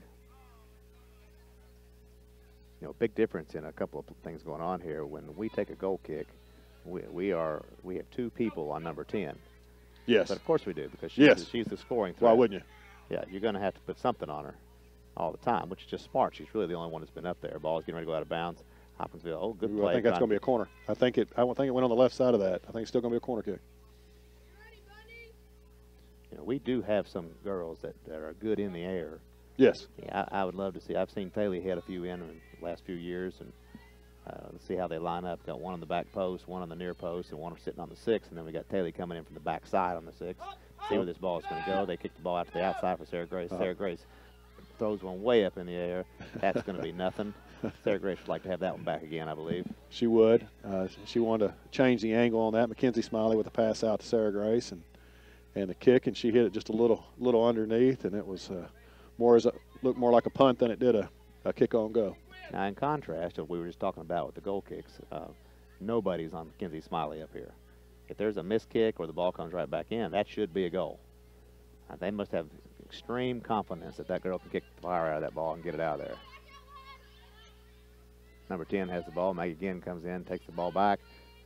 Big difference in a couple of things going on here. When we take a goal kick, we have 2 people on number 10. Yes. But of course we do, because she's the scoring threat. Why wouldn't you? Yeah, you're going to have to put something on her. all the time, which is just smart. She's really the only one that's been up there. Ball's getting ready to go out of bounds. Hopkinsville, oh, good play. I think that's going to be a corner. I think it went on the left side of that. I think it's still going to be a corner kick. You know, we do have some girls that are good in the air. Yes. Yeah, I would love to see. I've seen Taylor had a few in the last few years, and let's see how they line up. Got one on the back post, one on the near post, and one sitting on the 6, and then we got Taylor coming in from the back side on the 6. See where this ball is going to go. They kick the ball out to the outside for Sarah Grace. Sarah Grace throws one way up in the air. That's going to be nothing. Sarah Grace would like to have that one back again, I believe. She would. She wanted to change the angle on that. Mackenzie Smiley with a pass out to Sarah Grace and the kick, and she hit it just a little underneath, and it was looked more like a punt than it did a kick on go. Now, in contrast to what we were just talking about with the goal kicks, nobody's on Mackenzie Smiley up here. If there's a missed kick or the ball comes right back in, that should be a goal. They must have extreme confidence that girl can kick the fire out of that ball and get it out of there. Number 10 has the ball. Maggie again comes in, takes the ball back.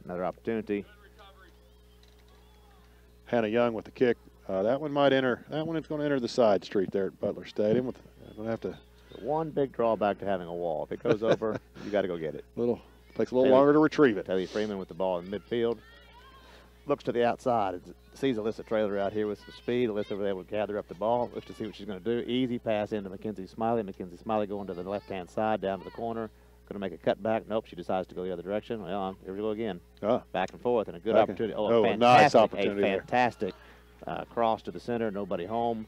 Another opportunity. Hannah Young with the kick. That one might enter. That one is going to enter the side street there at Butler Stadium. Going to have to. One big drawback to having a wall. If it goes over, you got to go get it. Takes a little longer to retrieve it. Taylor Freeman with the ball in midfield. Looks to the outside. Sees Alyssa Traylor out here with some speed. Alyssa was able to gather up the ball. Looks to see what she's going to do. Easy pass into Mackenzie Smiley. Mackenzie Smiley going to the left-hand side, down to the corner. Going to make a cut back. Nope, she decides to go the other direction. Well, here we go again. Back and forth, and a good opportunity. Oh, a nice opportunity. A fantastic cross to the center. Nobody home.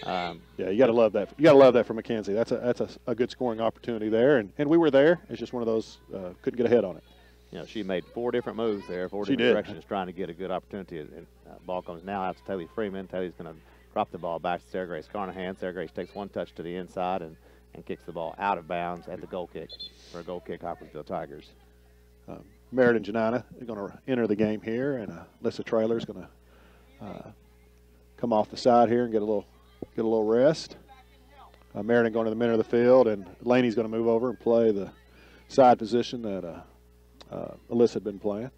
Yeah, you got to love that. You got to love that for Mackenzie. That's a good scoring opportunity there, and we were there. It's just one of those couldn't get ahead on it. You know, she made 4 different moves there, 4 different directions, trying to get a good opportunity. And ball comes now out to Taylor Freeman. Taylor's going to drop the ball back to Sarah Grace Carnahan. Sarah Grace takes one touch to the inside and kicks the ball out of bounds at the goal kick for a goal kick, Hopkinsville Tigers. Meriden Janina is going to enter the game here, and Alyssa Traylor is going to come off the side here and get a little rest. Meriden going to the middle of the field, and Laney's going to move over and play the side position that Alyssa had been playing.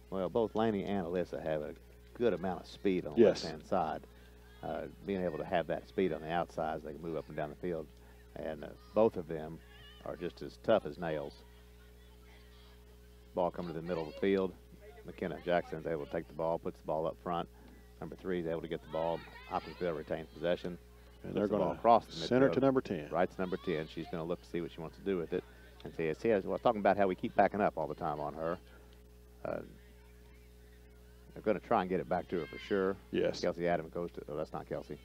Well, both Laney and Alyssa have a good amount of speed on the left-hand side. Being able to have that speed on the outside, they can move up and down the field. And both of them are just as tough as nails. Ball coming to the middle of the field. McKenna Jackson is able to take the ball, puts the ball up front. Number 3 is able to get the ball. Hopkinsville retains possession. And they're going to center to number 10. Right to number 10. She's going to look to see what she wants to do with it. And see, I was talking about how we keep backing up all the time on her. They're going to try and get it back to her for sure. Yes. Kelsey Adams goes to, oh, that's not Kelsey.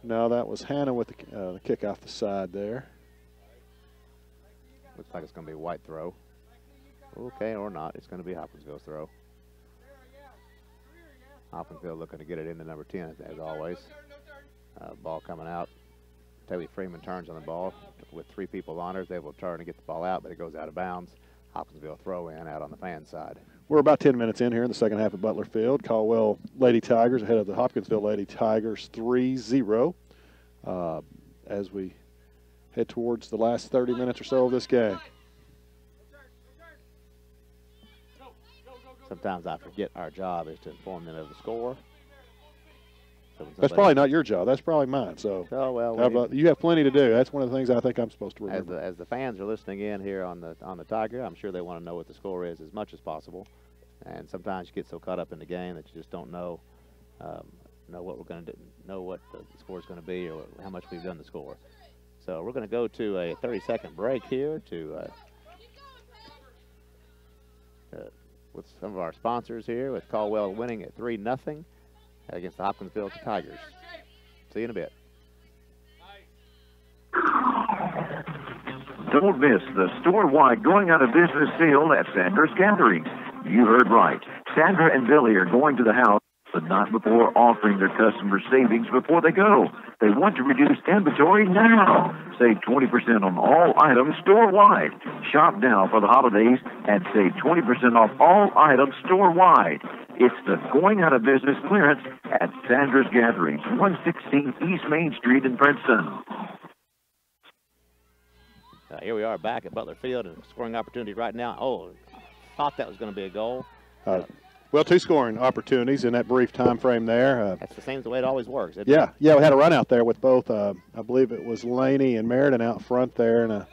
No, that was Hannah with the kick off the side there. Looks like it's going to be a white throw. Okay, or not. It's going to be Hopkinsville's throw. Hopkinsville looking to get it into number 10, as always. Ball coming out. Taylor Freeman turns on the ball with 3 people on her. Is able to turn and get the ball out, but it goes out of bounds. Hopkinsville throw in out on the fan side. We're about 10 minutes in here in the second half of Butler Field. Caldwell Lady Tigers ahead of the Hopkinsville Lady Tigers 3-0 as we head towards the last 30 minutes or so of this game. Sometimes I forget our job is to inform them of the score. That's probably not your job. That's probably mine. So, you have plenty to do. That's one of the things I think I'm supposed to remember. As the fans are listening in here on the Tiger, I'm sure they want to know what the score is as much as possible. And sometimes you get so caught up in the game that you just don't know what we're going to do, know what the score is going to be, or how much we've done the score. So we're going to go to a 30-second break here with some of our sponsors here, with Caldwell winning at 3-0 against the Hopkinsville Tigers. See you in a bit. Don't miss the store-wide going out of business sale at Sandra's Gatherings. You heard right. Sandra and Billy are going to the house, but not before offering their customers savings before they go. They want to reduce inventory now. Save 20% on all items store-wide. Shop now for the holidays and save 20% off all items store-wide. It's the going out of business clearance at Sandra's Gatherings, 116 East Main Street in Princeton. Here we are back at Butler Field, and scoring opportunity right now. Oh, thought that was going to be a goal. Well, 2 scoring opportunities in that brief time frame there. That's the same the way it always works. Yeah, we had a run out there with both, I believe it was Laney and Meriden out front there, and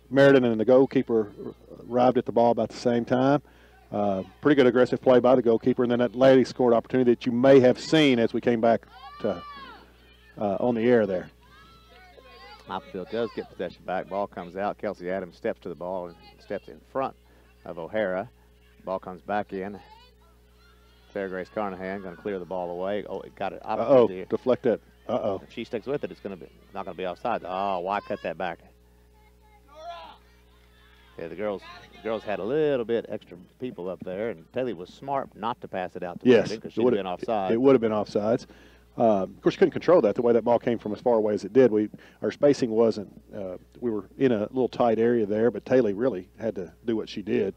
Meriden and the goalkeeper arrived at the ball about the same time. Pretty good aggressive play by the goalkeeper, and then that lady scored opportunity that you may have seen as we came back to on the air there. Hopkinsville does get possession back. Ball comes out. Kelsey Adams steps to the ball and steps in front of O'Hara. Ball comes back in. Sarah Grace Carnahan going to clear the ball away. Oh, it got it. Deflect it. If she sticks with it, it's going to be not going to be offside. Oh, why cut that back? Yeah, the girls had a little bit extra people up there, and Taylor was smart not to pass it out to Meriden because she would have been offside. It would have been offsides. Of course, you couldn't control that the way that ball came from as far away as it did. Our spacing wasn't. We were in a little tight area there, but Taylor really had to do what she did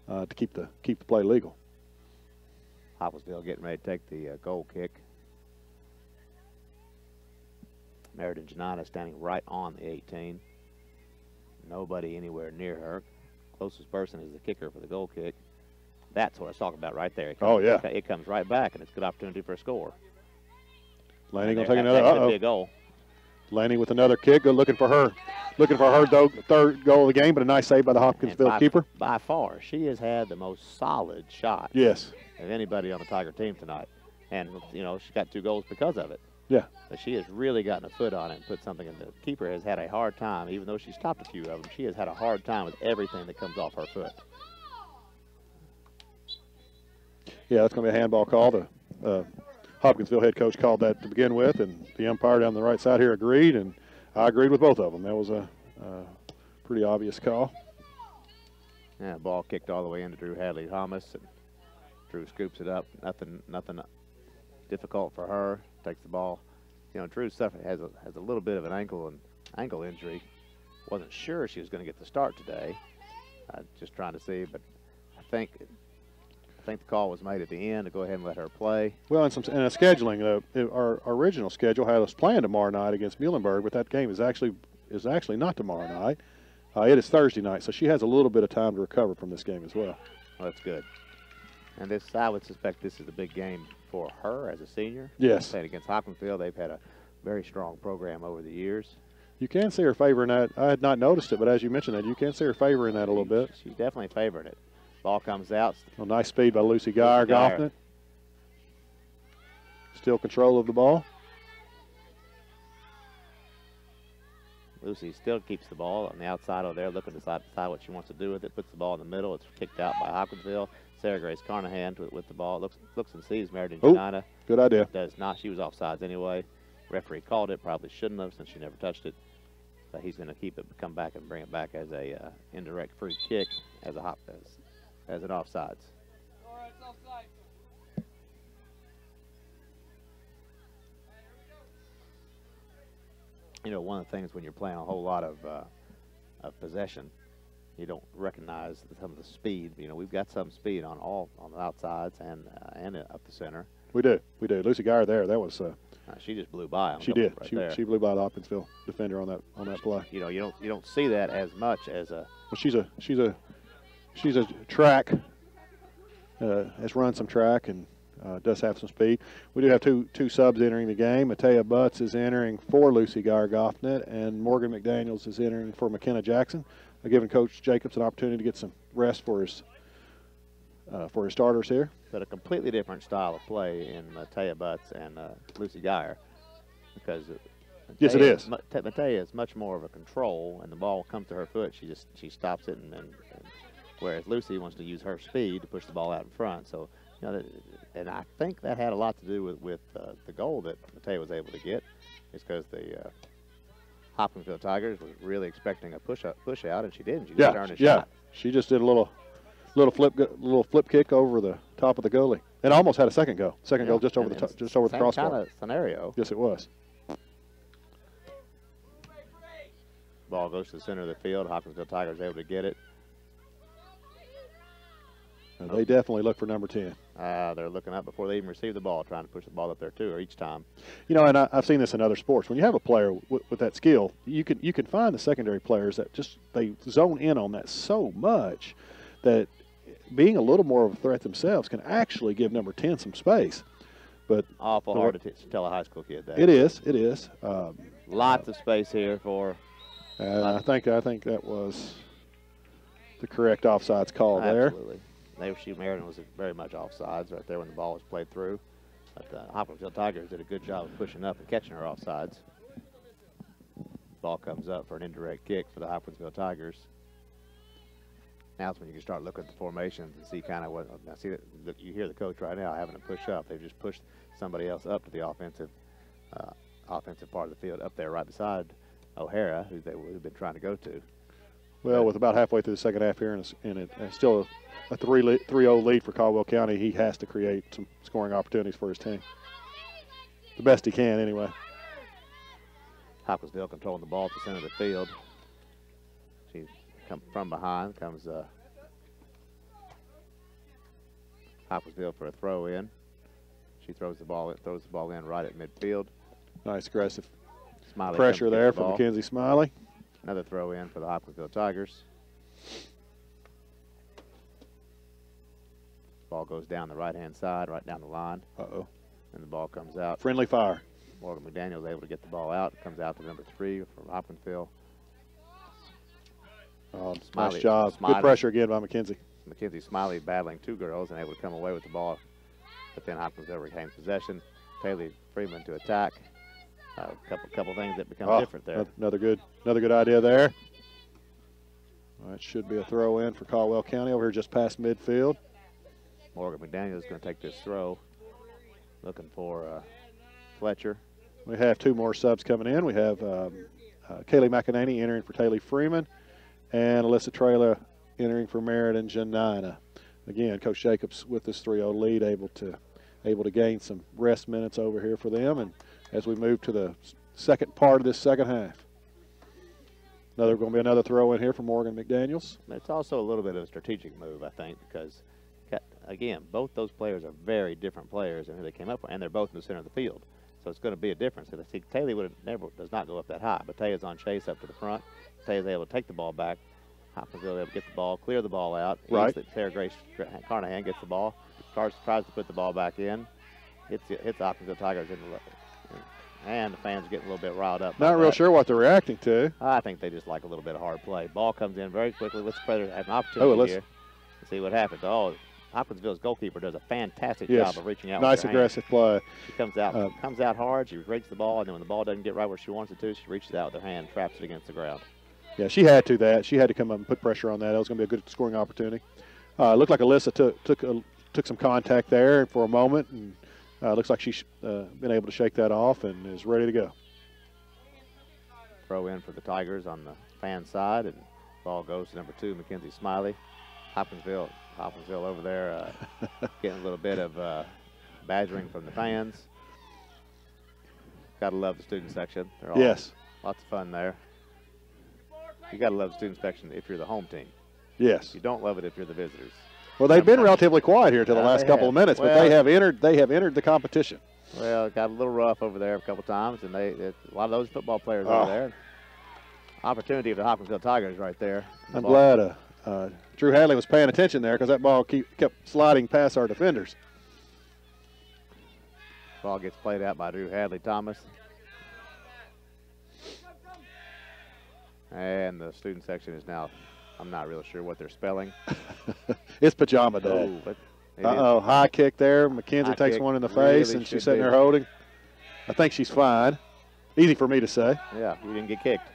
to keep the play legal. Hopkinsville getting ready to take the goal kick. Meriden Janina standing right on the 18. Nobody anywhere near her. Closest person is the kicker for the goal kick. That's what I was talking about right there. It comes right back, and it's a good opportunity for a score. Laney going to take another. Be a goal. Laney with another kick. Good looking for her third goal of the game, but a nice save by the Hopkinsville keeper. By far, she has had the most solid shot. Yes. Of anybody on the Tiger team tonight, and she got 2 goals because of it. Yeah. But she has really gotten a foot on it and put something in. The keeper has had a hard time, even though she's stopped a few of them. She has had a hard time with everything that comes off her foot. Yeah, that's going to be a handball call. The Hopkinsville head coach called that to begin with, and the umpire down the right side here agreed, and I agreed with both of them. That was a pretty obvious call. Yeah, ball kicked all the way into Drew Hadley Thomas, and Drew scoops it up. Nothing difficult for her. Takes the ball. Drew has a little bit of an ankle injury. Wasn't sure she was going to get the start today. Just trying to see, but I think the call was made at the end to go ahead and let her play. Well, and a scheduling. Our original schedule had us playing tomorrow night against Muhlenberg, but that game is actually not tomorrow night. It is Thursday night, so she has a little bit of time to recover from this game as well. Well, that's good. And I would suspect this is a big game for her as a senior. Yes. Playing against Hopkinsville, they've had a very strong program over the years. You can see her favoring that. I had not noticed it, but as you mentioned that, you can see her favoring that a little bit. She's definitely favoring it. Ball comes out. Oh, nice speed by Lucy Geyer, golfing it. Still control of the ball. Lucy still keeps the ball on the outside over there, looking to decide what she wants to do with it. Puts the ball in the middle. It's kicked out by Hopkinsville. Sarah Grace Carnahan with the ball. Looks and sees Meriden Janina. Good idea. Does not. She was offsides anyway. Referee called it. Probably shouldn't have since she never touched it. But he's going to keep it, come back and bring it back as a indirect free kick as an offsides. All right, it's offside. One of the things when you're playing a whole lot of possession, you don't recognize some of the speed. We've got some speed on the outsides and up the center. We do. Lucy Geyer there. That was. She just blew by. She did. Right she blew by the Hopkinsville defender on that play. You don't see that as much as a. Well, she's a track. Has run some track and does have some speed. We do have two subs entering the game. Matea Butts is entering for Lucy Geyer Goffnet, and Morgan McDaniels is entering for McKenna Jackson, giving Coach Jacobs an opportunity to get some rest for his starters here. But a completely different style of play in Matea Butts and Lucy Geyer, because yes, it is. Matea is much more of a control, and the ball comes to her foot. She stops it, and whereas Lucy wants to use her speed to push the ball out in front. So, and I think that had a lot to do with the goal that Matea was able to get. It's because the Hopkinsville Tigers was really expecting a push out, and she didn't. She just turned and shot. She just did a little flip kick over the top of the goalie, and almost had a second goal. Goal just over the crossbar. Same kind of scenario. Yes, it was. Ball goes to the center of the field. Hopkinsville Tigers able to get it. And they definitely look for number 10. They're looking up before they even receive the ball, trying to push the ball up there too, or each time. And I've seen this in other sports. When you have a player with that skill, you can find the secondary players that they zone in on that so much that being a little more of a threat themselves, can actually give number 10 some space. But awful hard to tell a high school kid that. It is. It is. Lots of space here for. I think that was the correct offsides call there. Absolutely. Meriden was very much offsides right there when the ball was played through. But the Hopkinsville Tigers did a good job of pushing up and catching her offsides. Ball comes up for an indirect kick for the Hopkinsville Tigers. Now's when you can start looking at the formations and see kind of what. Now, see, you hear the coach right now having to push up. They've just pushed somebody else up to the offensive part of the field, up there right beside O'Hara, who they've been trying to go to. Well, with about halfway through the second half here, and still a 3-0 lead for Caldwell County, he has to create some scoring opportunities for his team. The best he can, anyway. Hopkinsville controlling the ball at the center of the field. She comes from behind, comes Hopkinsville for a throw in. She throws the ball in right at midfield. Nice aggressive Smiley pressure there from Mackenzie Smiley. Another throw in for the Hopkinsville Tigers. Ball goes down the right-hand side, right down the line. Uh-oh. And the ball comes out. Friendly fire. Morgan McDaniel is able to get the ball out. Comes out to number 3 for Hopkinsville. Nice job. Good pressure again by Mackenzie. Mackenzie Smiley battling 2 girls and able to come away with the ball. But then Hopkinsville retains possession. Taylor Freeman to attack. A couple things that become different there. Another good idea there. All right, should be a throw in for Caldwell County over here just past midfield. Morgan McDaniel is going to take this throw. Looking for Fletcher. We have 2 more subs coming in. We have Kaylee McEnany entering for Taylor Freeman, and Alyssa Traylor entering for Meriden Janina. Again, Coach Jacobs with this 3-0 lead, able to gain some rest minutes over here for them. And as we move to the second part of this second half, going to be another throw in here for Morgan McDaniels. It's also a little bit of a strategic move, I think, because again, both those players are very different players and who they came up with, and they're both in the center of the field. So it's going to be a difference. And I think Taylor does not go up that high, but Taylor's on chase up to the front. Taylor's able to take the ball back. Hopkinsville able to get the ball, clear the ball out. Right. Sarah Grace Carnahan gets the ball, tries to put the ball back in, hits the Hopkinsville Tigers in the, and the fans are getting a little bit riled up. Not real sure what they're reacting to. I think they just like a little bit of hard play. Ball comes in very quickly. Let's have an opportunity here to see what happens. Oh, Hopkinsville's goalkeeper does a fantastic job of reaching out. Nice aggressive play. She comes out hard. She reaches the ball, and then when the ball doesn't get right where she wants it to, she reaches out with her hand, traps it against the ground. Yeah, she had to She had to come up and put pressure on that. That was going to be a good scoring opportunity. Looked like Alyssa took some contact there for a moment, and looks like she's been able to shake that off and is ready to go. Throw in for the Tigers on the fan side, and ball goes to number 2, Mackenzie Smiley. Hopkinsville over there getting a little bit of badgering from the fans. Got to love the student section. They're all lots of fun there. You got to love the student section if you're the home team. Yes. You don't love it if you're the visitors. Well, they've been relatively quiet here till the last couple of minutes, but they have entered the competition. Well, it got a little rough over there a couple times, and a lot of those football players over there. Opportunity of the Hopkinsville Tigers right there. I'm glad Drew Hadley was paying attention there because that ball kept sliding past our defenders. Ball gets played out by Drew Hadley Thomas. And the student section is now, I'm not really sure what they're spelling. It's pajama day. High kick there. Mackenzie takes one in the face, and she's sitting there holding. I think she's fine. Easy for me to say. Yeah, you didn't get kicked.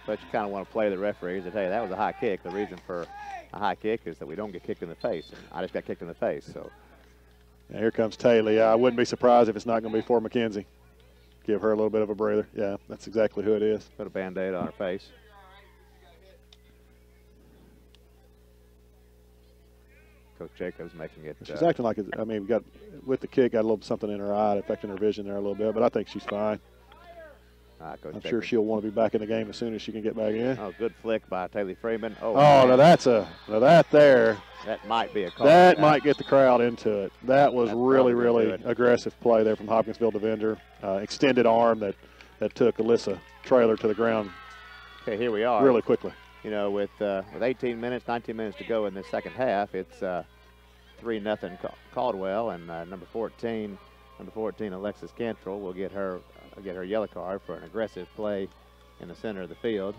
But you kind of want to play the referees and tell you that was a high kick. The reason for a high kick is that we don't get kicked in the face. And I just got kicked in the face. So yeah, here comes Taylor. I wouldn't be surprised if it's not going to be for Mackenzie. Give her a little bit of a breather. Yeah, that's exactly who it is. Put a Band-Aid on her face. Coach Jacobs making it. She's acting like, we got, with the kick, got a little something in her eye, affecting her vision there a little bit, but I think she's fine. I'm sure she'll want to be back in the game as soon as she can get back in. Oh, good flick by Taylor Freeman. Now that there. That might be a call. That might get the crowd into it. That was really aggressive play there from Hopkinsville defender. Extended arm that took Alyssa Traylor to the ground. Okay, here we are. Really quickly. you know, with 18 minutes, 19 minutes to go in the second half, it's 3-0 Caldwell, and number 14, Alexis Cantrell will get her yellow card for an aggressive play in the center of the field.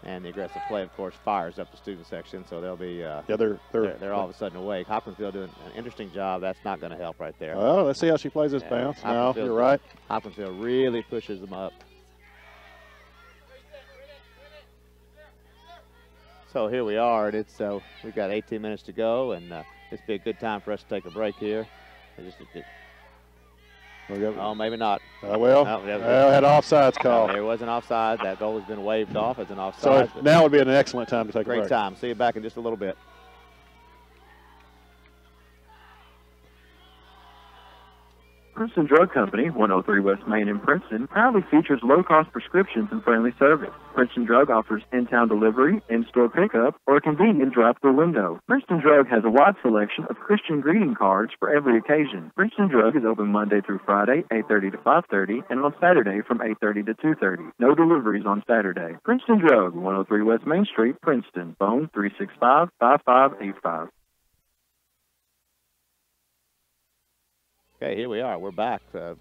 And the aggressive play, of course, fires up the student section, so they'll be they're all of a sudden awake. Hopkinsville doing an interesting job. That's not going to help right there. Oh, let's see how she plays this bounce. No, you're right. Hopkinsville really pushes them up. So here we are, and it's we've got 18 minutes to go, and this would be a good time for us to take a break here. Oh, maybe not. Well, had an offsides call. There was an offside. That goal has been waved off as an offside. So now would be an excellent time to take a break. Great time. See you back in just a little bit. Princeton Drug Company, 103 West Main in Princeton, proudly features low-cost prescriptions and friendly service. Princeton Drug offers in-town delivery, in-store pickup, or a convenient drive-through window. Princeton Drug has a wide selection of Christian greeting cards for every occasion. Princeton Drug is open Monday through Friday, 8:30 to 5:30, and on Saturday from 8:30 to 2:30. No deliveries on Saturday. Princeton Drug, 103 West Main Street, Princeton. Phone 365-5585. Okay, here we are. We're back for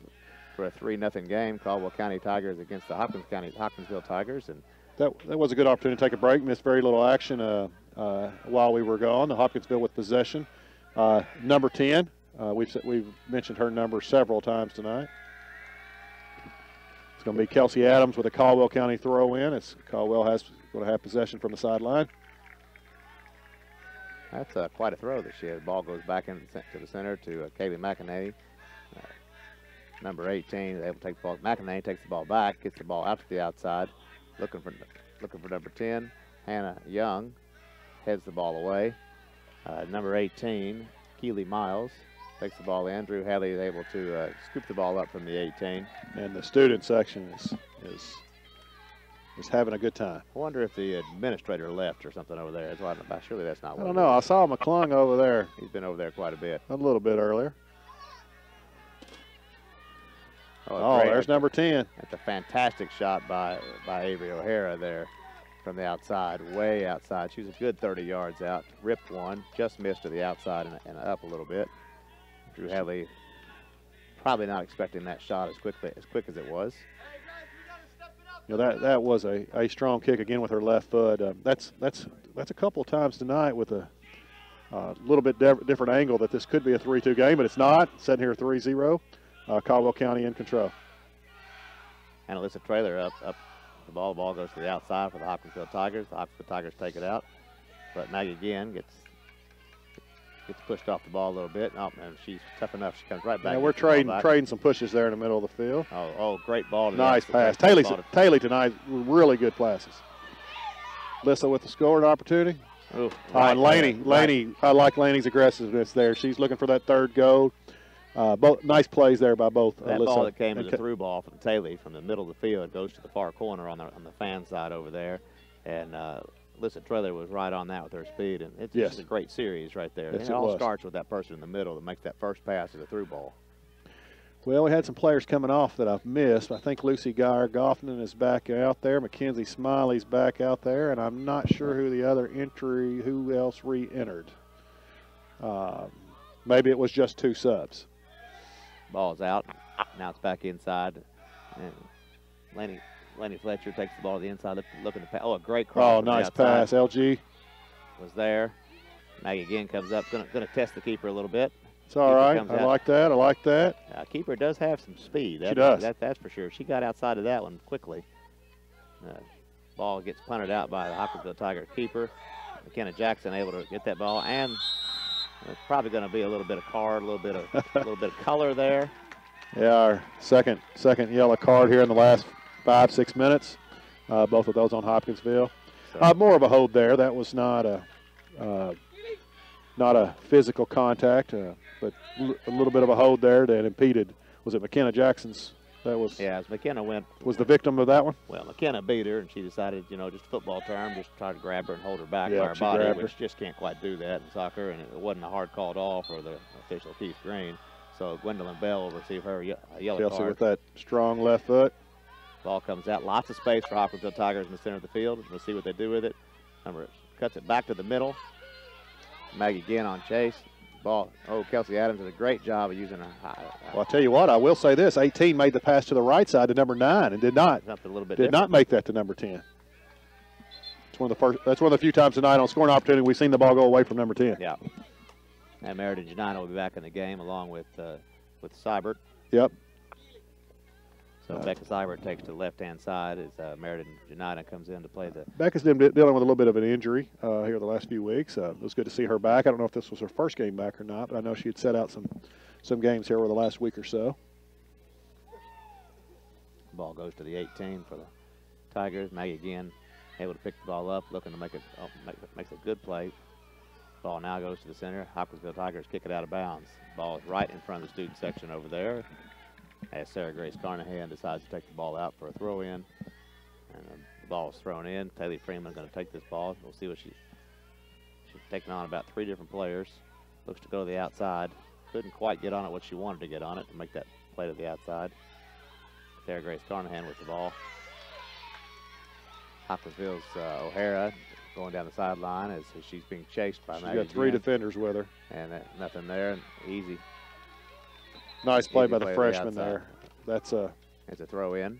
a 3-0 game. Caldwell County Tigers against the Hopkinsville Tigers, and that was a good opportunity to take a break. Missed very little action while we were gone. The Hopkinsville with possession. Number 10. We've mentioned her number several times tonight. It's going to be Kelsey Adams with a Caldwell County throw in. Caldwell going to have possession from the sideline. That's quite a throw that she had. The ball goes back into the center to Kaylee McEnany. Number 18 is able to take the ball. McEnany takes the ball back, gets the ball out to the outside, looking for number 10. Hannah Young heads the ball away. Number 18, Keely Miles, takes the ball in. Drew Haley is able to scoop the ball up from the 18. And the student section is having a good time. I wonder if the administrator left or something over there. Surely that's not what I don't know. I saw McClung over there. He's been over there quite a bit. A little bit earlier. Oh, there's number 10. That's a fantastic shot by Avery O'Hara there from the outside, way outside. She was a good 30 yards out. Ripped one, just missed to the outside and up a little bit. Drew Hadley probably not expecting that shot as quick as it was. You know, that was a strong kick again with her left foot. That's a couple of times tonight with a little bit different angle that this could be a 3-2 game, but it's not. Sitting here 3-0. Caldwell County in control. And Alyssa Traylor up the ball. The ball goes to the outside for the Hopkinsville Tigers. The Hopkinsville Tigers take it out. But Maggie again gets pushed off the ball a little bit. Oh, and she's tough enough. She comes right back. Yeah, we're trading some pushes there in the middle of the field. Oh, great ball. Nice pass. Taylor tonight, really good passes. Alyssa with the scoring opportunity. Ooh, and Laney, I like Laney's aggressiveness there. She's looking for that third goal. Both nice plays there by both. That Alyssa ball that came as a through ball from Taylor from the middle of the field goes to the far corner on the fan side over there, and Alyssa Traylor was right on that with her speed, and it's just a great series right there. Yes, it all starts with that person in the middle that makes that first pass as a through ball. Well, we had some players coming off that I've missed. I think Lucy Geyer-Goffman is back out there. Mackenzie Smiley's back out there, and I'm not sure who else re-entered. Maybe it was just 2 subs. Ball's out. Now it's back inside. And Laney Fletcher takes the ball to the inside, looking to pass. Oh, a great cross. Oh, nice pass. LG was there. Maggie again comes up, going to test the keeper a little bit. It's all right. I like that. Keeper does have some speed. She does. That's for sure. She got outside of that one quickly. Ball gets punted out by the Hopkinsville Tigers keeper. McKenna Jackson able to get that ball, and it's probably going to be a little bit of card, a little bit of color there. Yeah, our second yellow card here in the last 5-6 minutes. Both of those on Hopkinsville. So, more of a hold there. That was not a physical contact, but a little bit of a hold there that impeded. Was it McKenna Jackson's? That was. Yeah, as McKenna was the victim of that one. Well, McKenna beat her, and she decided, just football term, just try to grab her and hold her back by her body, which just can't quite do that in soccer. And it wasn't a hard call at all for the official Keith Green. So Gwendolyn Bell will receive her a yellow Chelsea card. With that strong left foot. Ball comes out. Lots of space for Hopkinsville Tigers in the center of the field. We'll see what they do with it. Cuts it back to the middle. Maggie again on chase. Ball. Oh, Kelsey Adams did a great job of using her. Well, I'll tell you what, I will say this. 18 made the pass to the right side to number 9 and did not make that to number 10. That's one of the few times tonight on scoring opportunity we've seen the ball go away from number 10. Yeah. And Meriden Janina will be back in the game along with Seibert. Yep. So Becca Seibert takes to the left-hand side as Meriden Janina comes in to play the. Becca's dealing with a little bit of an injury here the last few weeks. It was good to see her back. I don't know if this was her first game back or not, but I know she had set out some games here over the last week or so. Ball goes to the 18 for the Tigers. Maggie again able to pick the ball up, looking to make it makes a good play. Ball now goes to the center. Hopkinsville Tigers kick it out of bounds. Ball is right in front of the student section over there. As Sarah Grace Carnahan decides to take the ball out for a throw in, and the ball is thrown in. Taylor Freeman going to take this ball. We'll see what she's taking on about 3 different players. Looks to go to the outside. Couldn't quite get on it what she wanted to get on it to make that play to the outside. Sarah Grace Carnahan with the ball. Hopkinsville's O'Hara going down the sideline as she's being chased by Maggie. She's got 3 defenders with her. And nothing there. Easy. Nice play by the freshman there. That's a throw in.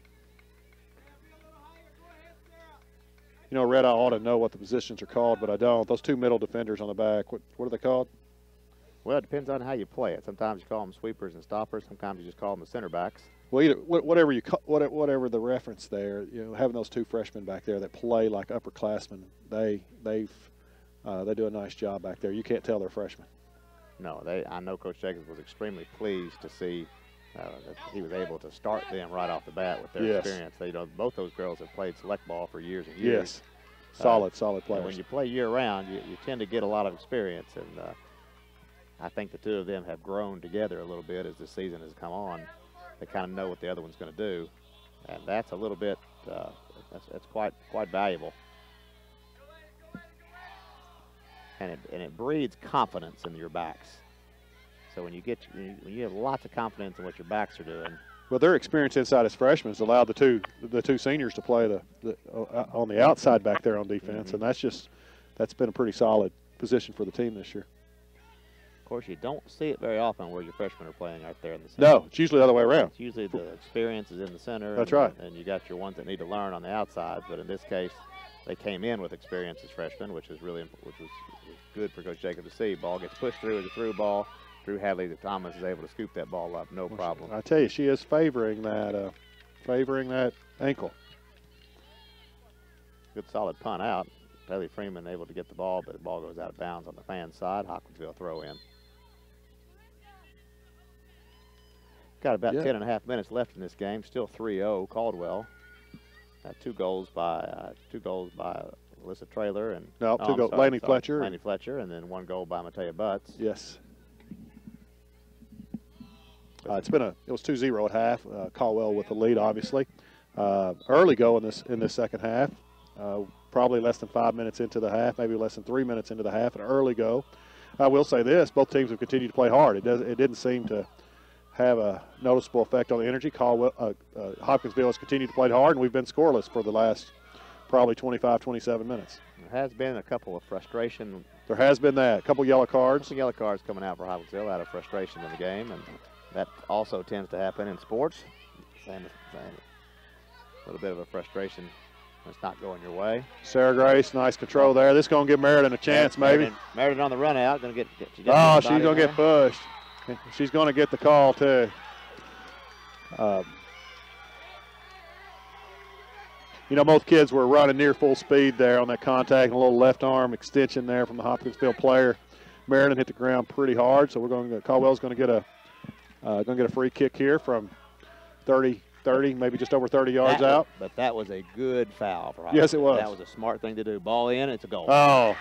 You know, Red, I ought to know what the positions are called, but I don't. Those 2 middle defenders on the back, what are they called? Well, it depends on how you play it. Sometimes you call them sweepers and stoppers. Sometimes you just call them the center backs. Well, either whatever the reference there, you know, having those 2 freshmen back there that play like upperclassmen, they do a nice job back there. You can't tell they're freshmen. No, I know Coach Jacobs was extremely pleased to see that he was able to start them right off the bat with their experience. Both those girls have played select ball for years and years. Yes, solid players. When you play year-round, you tend to get a lot of experience, and I think the 2 of them have grown together a little bit as the season has come on. They kind of know what the other one's going to do, and that's a little bit that's quite valuable. And it breeds confidence in your backs. So when you have lots of confidence in what your backs are doing. Well, their experience inside as freshmen has allowed the two seniors to play on the outside back there on defense, and that's been a pretty solid position for the team this year. Of course, you don't see it very often where your freshmen are playing right there in the center. No, it's usually the other way around. It's usually the experience is in the center. That's right. And you got your ones that need to learn on the outside, but in this case, they came in with experience as freshmen, which was good for Coach Jacob to see. Ball gets pushed through as a through ball. Drew Hadley Thomas is able to scoop that ball up, no problem. I tell you, she is favoring that ankle. Good solid punt out. Taylor Freeman able to get the ball, but the ball goes out of bounds on the fan side. Hopkinsville throw in. Got about 10.5 minutes left in this game. Still 3-0 Caldwell. 2 goals by Alyssa Traylor and Laney Fletcher. Laney Fletcher, and then 1 goal by Matea Butts. Yes. It was 2-0 at half. Caldwell with the lead, obviously. Early go in this second half. Probably less than 5 minutes into the half, maybe less than 3 minutes into the half. An early go. I will say this: both teams have continued to play hard. It didn't seem to have a noticeable effect on the energy. Hopkinsville has continued to play hard, and we've been scoreless for the last probably 25, 27 minutes. There has been a couple of frustration. There has been that. A couple yellow cards. Some yellow cards coming out for Hopkinsville out of frustration in the game, and that also tends to happen in sports. Same, a little bit of a frustration when it's not going your way. Sarah Grace, nice control there. This is going to give Meriden a chance, maybe. Meriden on the run out. She's she's going to get pushed. She's going to get the call, too. Both kids were running near full speed there on that contact, and a little left arm extension there from the Hopkinsville player. Meriden hit the ground pretty hard, so Caldwell's going to get a free kick here from 30, maybe just over 30 yards out. But that was a good foul for Hopkinsville. Yes, it was. That was a smart thing to do. Ball in, it's a goal. Oh,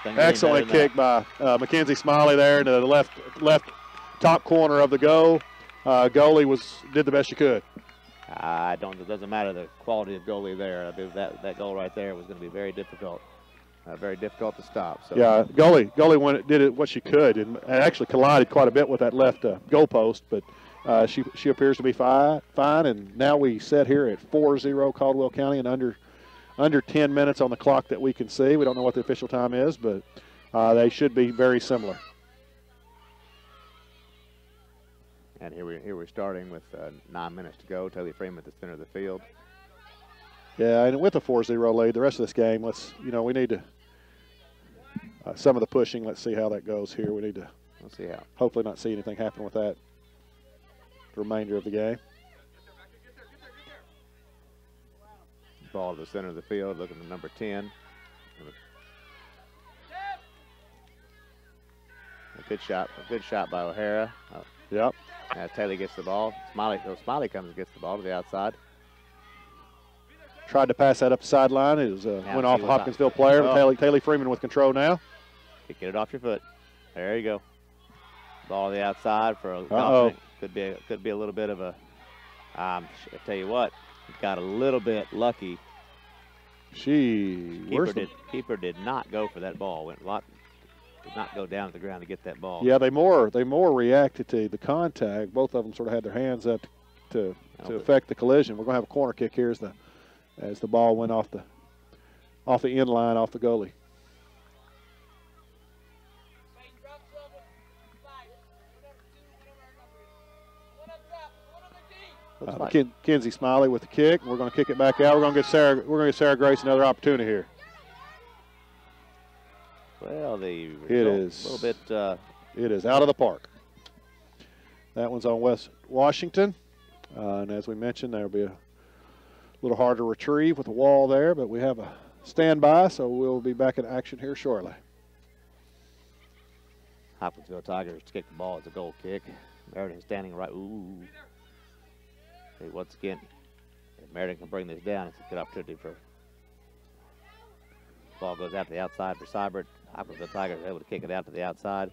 excellent kick by Mackenzie Smiley there into the left top corner of the goal. Goalie did the best she could. It doesn't matter the quality of goalie there. That goal right there was going to be very difficult to stop. So. Yeah, goalie did what she could, and actually collided quite a bit with that left goal post, but she appears to be fine. And now we sit here at 4-0 Caldwell County, and under under 10 minutes on the clock that we can see. We don't know what the official time is, but they should be very similar. And here we're starting with 9 minutes to go. Taylor Freeman at the center of the field. Yeah, and with a 4-0 lead, the rest of this game, we need to some of the pushing. Let's see how that goes here. We need to hopefully not see anything happen with that the remainder of the game. Ball to the center of the field, looking for number 10. A good shot by O'Hara. Yep. As Taylor gets the ball, Smiley comes and gets the ball to the outside. Tried to pass that up the sideline. It was went off a Hopkinsville player. But Taylor Freeman with control now. Get it off your foot. There you go. Ball to the outside for a could be a little bit of a. I tell you what, got a little bit lucky. Keeper did not go for that ball. Did not go down to the ground to get that ball. Yeah, they more reacted to the contact. Both of them sort of had their hands up to affect the collision. We're going to have a corner kick here as the ball went off the end line, off the goalie. Kenzie Smiley with the kick. We're going to kick it back out. We're going to get Sarah Grace another opportunity here. Well, it is out of the park. That one's on West Washington, and as we mentioned, there'll be a little hard to retrieve with the wall there, but we have a standby, so we'll be back in action here shortly. Hopkinsville Tigers to kick the ball. It's a goal kick. Meriden standing right. Ooh. Once again, if Meriden can bring this down, it's a good opportunity for. Ball goes out to the outside for Seibert. Hopkinsville Tigers are able to kick it out to the outside.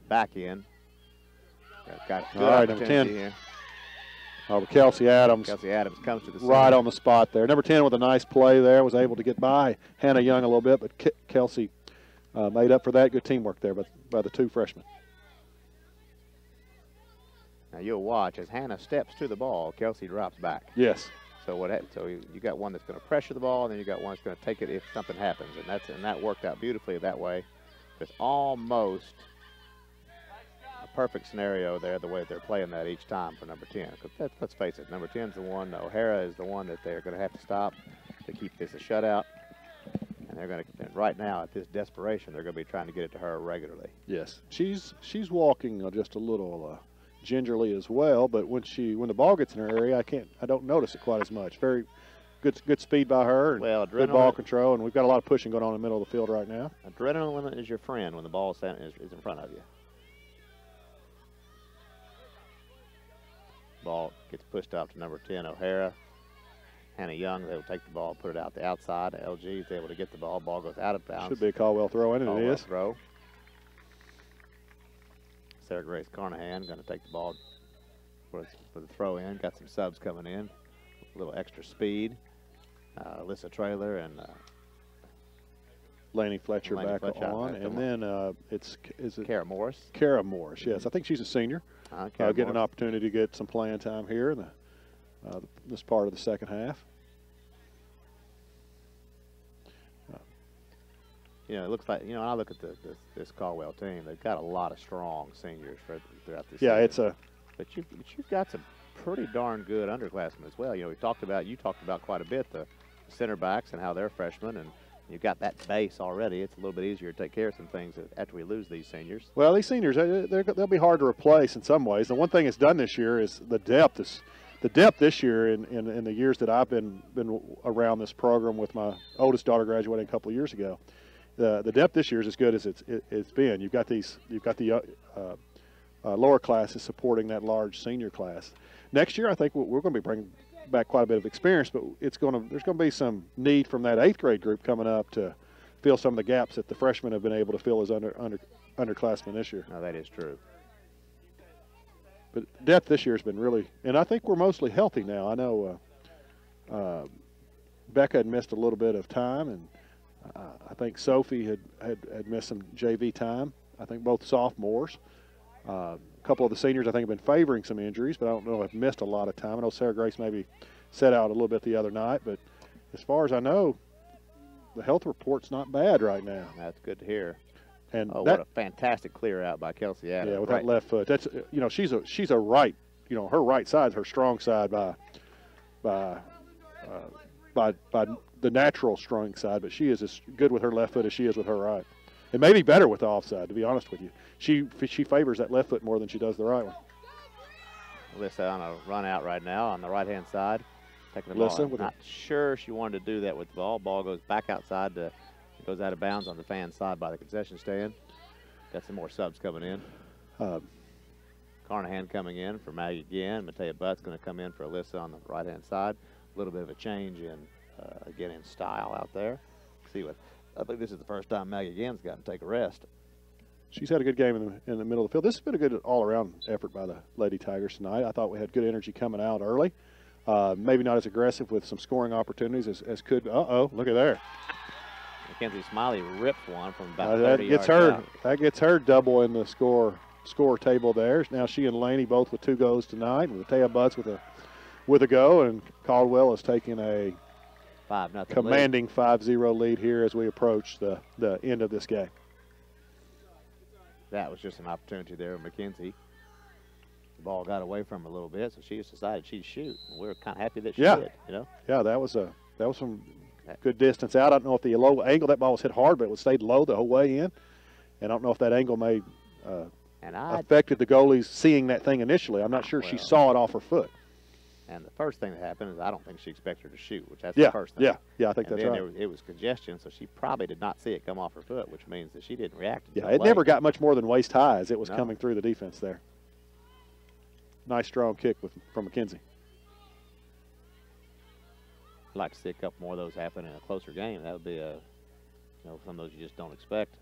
Back in. Got a good opportunity here. Kelsey Adams. Kelsey Adams comes to the center. Right on the spot there. Number 10 with a nice play there. Was able to get by Hannah Young a little bit, but Kelsey made up for that. Good teamwork there by the two freshmen. Now you'll watch as Hannah steps to the ball, Kelsey drops back. Yes. So you got one that's going to pressure the ball, and then you got one that's going to take it if something happens, and that worked out beautifully that way. It's almost a perfect scenario there, the way they're playing that each time for number 10. Because let's face it, number 10 is the one. O'Hara is the one that they're going to have to stop to keep this a shutout. And they're going to right now at this desperation, they're going to be trying to get it to her regularly. Yes, she's walking just a little. Gingerly as well, but when the ball gets in her area, I don't notice it quite as much. Very good speed by her, and good ball control, and we've got a lot of pushing going on in the middle of the field right now. Adrenaline is your friend when the ball is in front of you. Ball gets pushed off to number 10, O'Hara. Hannah Young, they will take the ball, put it out the outside. LG is able to get the ball. Ball goes out of bounds. Should be a Caldwell throw, and it is. Throw. Sarah Grace Carnahan going to take the ball for the throw in. Got some subs coming in. A little extra speed. Alyssa Traylor and Laney Fletcher back on. And then is it Kara Morris? Kara Morris, yes. I think she's a senior. Getting an opportunity to get some playing time here in this part of the second half. It looks like, I look at this Caldwell team. They've got a lot of strong seniors throughout this season. But you've got some pretty darn good underclassmen as well. You talked about quite a bit the center backs and how they're freshmen, and you've got that base already. It's a little bit easier to take care of some things after we lose these seniors. Well, these seniors, they'll be hard to replace in some ways. The one thing it's done this year is the depth this year in the years that I've been around this program with my oldest daughter graduating a couple of years ago. The depth this year is as good as it's been. You've got the lower classes supporting that large senior class. Next year, I think we're going to be bringing back quite a bit of experience, but there's going to be some need from that 8th grade group coming up to fill some of the gaps that the freshmen have been able to fill as underclassmen this year. No, that is true. But depth this year has been really, and I think we're mostly healthy now. I know Becca had missed a little bit of time, and I think Sophie had missed some JV time. I think both sophomores. A couple of the seniors, I think, have been favoring some injuries, but I don't know if missed a lot of time. I know Sarah Grace maybe set out a little bit the other night, but as far as I know, the health report's not bad right now. That's good to hear. And Oh, that, what a fantastic clear out by Kelsey Adams. yeah, with right. that left foot. That's she's a right. Her right side's her strong side by the natural strong side, but she is as good with her left foot as she is with her right. It may be better with the offside, to be honest with you. She favors that left foot more than she does the right one. Alyssa on a run out right now on the right-hand side. Taking the Alyssa ball. with Not sure she wanted to do that with the ball. Ball goes back outside. Goes out of bounds on the fan side by the concession stand. Got some more subs coming in. Carnahan coming in for Maggie again. Matea Butt's going to come in for Alyssa on the right-hand side. A little bit of a change in, again, in style out there. See what, I think this is the first time Maggie again's gotten to take a rest. She's had a good game in the middle of the field. This has been a good all-around effort by the Lady Tigers tonight. I thought we had good energy coming out early. Maybe not as aggressive with some scoring opportunities as could. Uh-oh, look at there. Mackenzie Smiley ripped one from about 30 yards out. That gets her double in the score table there. Now she and Laney both with 2 goals tonight. Matea Butts with a go, and Caldwell is taking a 5-0 commanding 5-0 lead here as we approach the end of this game. That was just an opportunity there with Mackenzie. The ball got away from her a little bit, so she just decided she'd shoot. And we were kind of happy that she did, Yeah, that was from good distance out. I don't know if the low angle, that ball was hit hard, but it stayed low the whole way in. And I don't know if that angle may affected the goalies seeing that thing initially. I'm not sure she saw it off her foot. And the first thing that happened is I don't think she expected her to shoot, which that's the first thing. Yeah, I think that's right. It was congestion, so she probably did not see it come off her foot, which means that she didn't react. Yeah, it never got much more than waist high as it was coming through the defense there. Nice strong kick from Mackenzie. I'd like to see a couple more of those happen in a closer game. That would be some of those you just don't expect.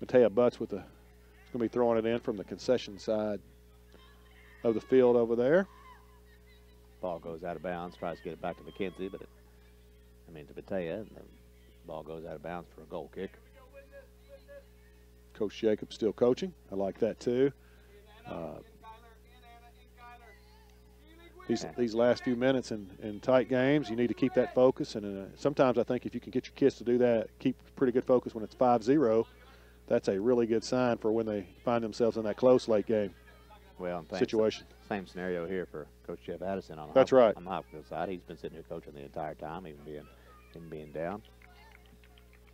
Matea Butts going to be throwing it in from the concession side of the field over there. Ball goes out of bounds, tries to get it back to Mackenzie, but to Matea, and the ball goes out of bounds for a goal kick. Coach Jacobs still coaching. I like that too. These last few minutes in tight games, you need to keep that focus. And sometimes I think if you can get your kids to do that, keep pretty good focus when it's 5-0, that's a really good sign for when they find themselves in that close late game situation. Same scenario here for Coach Jeff Addison on the Hopkinsville side. He's been sitting here coaching the entire time, even being down.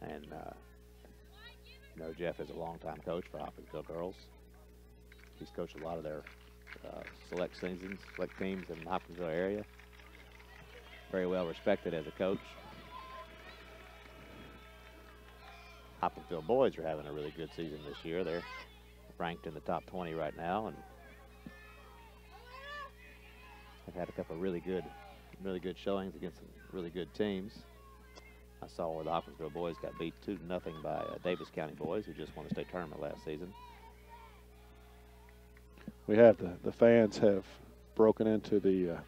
And Jeff is a longtime coach for Hopkinsville girls. He's coached a lot of their select teams in the Hopkinsville area. Very well respected as a coach. Hopkinsville boys are having a really good season this year. They're ranked in the top 20 right now, and they've had a couple of really good showings against some really good teams. I saw where the Hopkinsville boys got beat 2-0 by Davis County boys, who just won a state tournament last season. We have the fans have broken into the,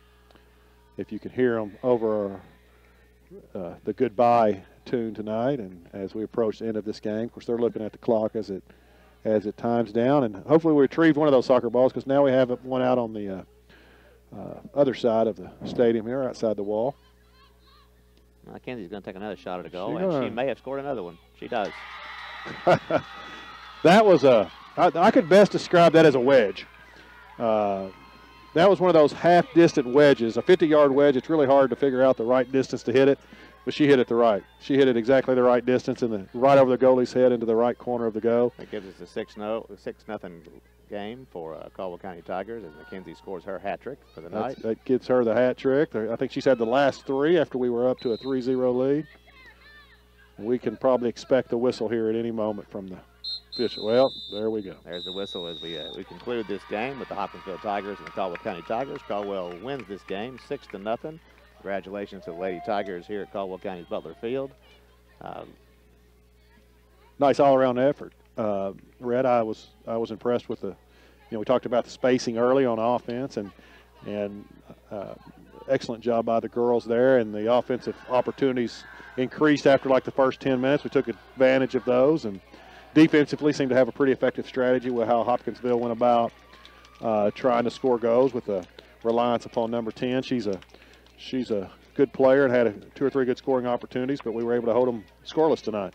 if you can hear them, over the goodbye tune tonight, and as we approach the end of this game, of course they're looking at the clock as it times down, and hopefully we retrieve one of those soccer balls, because now we have one out on the other side of the stadium here, outside the wall. Mackenzie's going to take another shot at a goal, and she may have scored another one. She does. That was I could best describe that as a wedge. That was one of those half-distant wedges, a 50-yard wedge. It's really hard to figure out the right distance to hit it, but she hit it She hit it exactly the right distance and right over the goalie's head into the right corner of the goal. That gives us a 6-0 game for Caldwell County Tigers as Mackenzie scores her hat trick for the night. That gives her the hat trick. I think she's had the last 3 after we were up to a 3-0 lead. And we can probably expect a whistle here at any moment from the official. Well, there we go. There's the whistle as we conclude this game with the Hopkinsville Tigers and the Caldwell County Tigers. Caldwell wins this game 6-0. Congratulations to the Lady Tigers here at Caldwell County's Butler Field. Nice all-around effort. Red, I was impressed with we talked about the spacing early on offense, and excellent job by the girls there, and the offensive opportunities increased after like the first 10 minutes. We took advantage of those, and defensively seemed to have a pretty effective strategy with how Hopkinsville went about trying to score goals with reliance upon number 10. She's a good player and had 2 or 3 good scoring opportunities, but we were able to hold them scoreless tonight.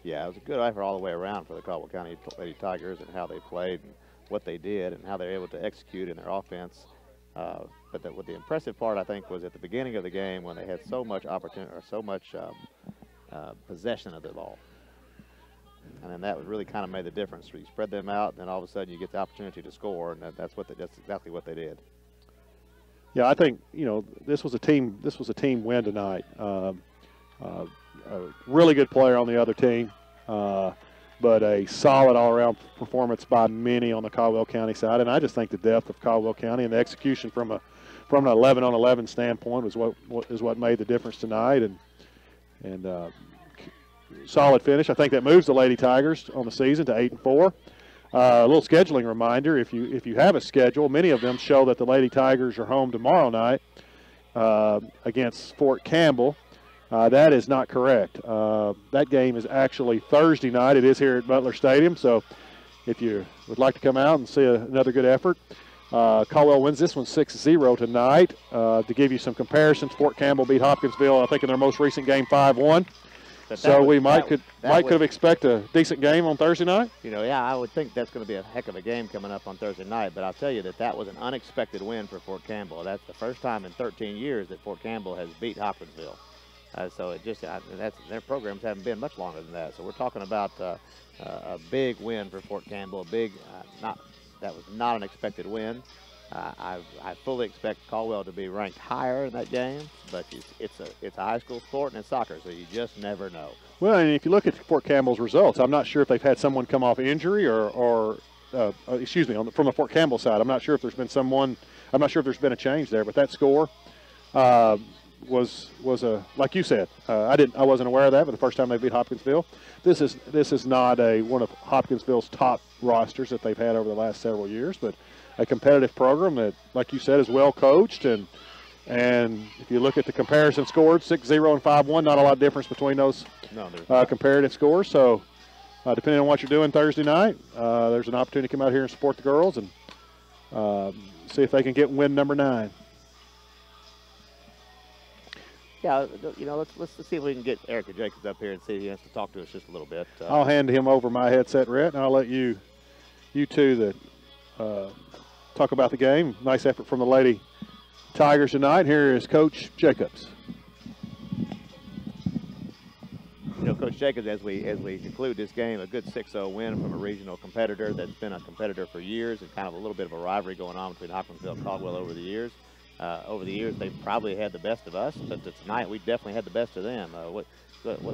Yeah, it was a good effort all the way around for the Caldwell County Lady Tigers and how they played and what they did and how they were able to execute in their offense. But what the impressive part, I think, was at the beginning of the game when they had so much opportunity or so much possession of the ball. And then that really kind of made the difference. You spread them out, and then all of a sudden you get the opportunity to score, and that's exactly what they did. Yeah, I think this was a team win tonight. A really good player on the other team, but a solid all-around performance by many on the Caldwell County side. And I just think the depth of Caldwell County and the execution from an 11-on-11 standpoint is what made the difference tonight. And solid finish. I think that moves the Lady Tigers on the season to 8-4. A little scheduling reminder: if you have a schedule, many of them show that the Lady Tigers are home tomorrow night against Fort Campbell. That is not correct. That game is actually Thursday night. It is here at Butler Stadium. So if you would like to come out and see another good effort, Caldwell wins this one 6-0 tonight. To give you some comparisons, Fort Campbell beat Hopkinsville, I think, in their most recent game 5-1. So we could expect a decent game on Thursday night. Yeah, I would think that's going to be a heck of a game coming up on Thursday night. But I'll tell you that was an unexpected win for Fort Campbell. That's the first time in 13 years that Fort Campbell has beat Hopkinsville. So it just their programs haven't been much longer than that. So we're talking about a big win for Fort Campbell. That was not an expected win. I fully expect Caldwell to be ranked higher in that game, but it's a high school sport and it's soccer, so you just never know. Well, and if you look at Fort Campbell's results, I'm not sure if they've had someone come off injury from the Fort Campbell side. I'm not sure if there's been a change there, but that score was like you said. I wasn't aware of that, but the first time they beat Hopkinsville. This is not one of Hopkinsville's top rosters that they've had over the last several years, but a competitive program that, like you said, is well coached. And if you look at the comparison scores, 6-0 and 5-1, not a lot of difference between those comparative scores. So depending on what you're doing Thursday night, there's an opportunity to come out here and support the girls and see if they can get win number 9. Yeah, let's see if we can get Erica Jacobs up here and see if he has to talk to us just a little bit. I'll hand him over my headset, Rhett, and I'll let you two that talk about the game. Nice effort from the Lady Tigers tonight. Here is Coach Jacobs. Coach Jacobs, as we conclude this game, a good 6-0 win from a regional competitor that's been a competitor for years, and kind of a little bit of a rivalry going on between Hopkinsville and Caldwell over the years. They've probably had the best of us, but tonight we definitely had the best of them. What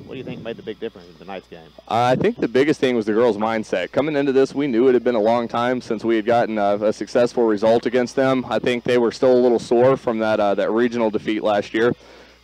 do you think made the big difference in tonight's game? I think the biggest thing was the girls' mindset. Coming into this, we knew it had been a long time since we had gotten a successful result against them. I think they were still a little sore from that regional defeat last year.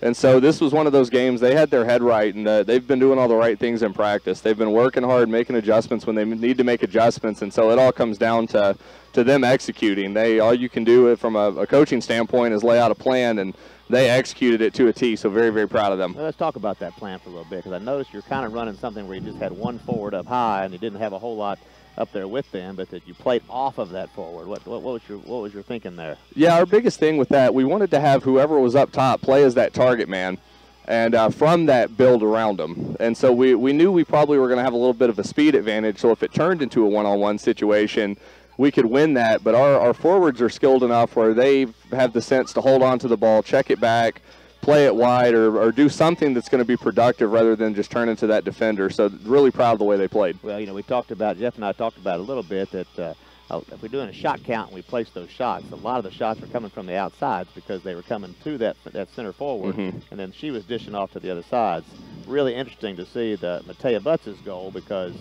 And so this was one of those games. They had their head right, and they've been doing all the right things in practice. They've been working hard, making adjustments when they need to make adjustments, and so it all comes down to them executing. All you can do from a coaching standpoint is lay out a plan, and they executed it to a T, so very, very proud of them. Well, let's talk about that plan for a little bit, because I noticed you're kind of running something where you just had one forward up high, and you didn't have a whole lot up there with them, but that you played off of that forward. What was your thinking there? Yeah, our biggest thing with that, we wanted to have whoever was up top play as that target man, and from that build around them. And so we knew we probably were going to have a little bit of a speed advantage, so if it turned into a one-on-one situation, we could win that. But our forwards are skilled enough where they have the sense to hold on to the ball, check it back, play it wide, or do something that's going to be productive rather than just turn into that defender. So really proud of the way they played. Well, Jeff and I talked about a little bit that if we're doing a shot count and we place those shots, a lot of the shots were coming from the outsides because they were coming to that center forward, and then she was dishing off to the other sides. Really interesting to see the Matea Butts' goal, because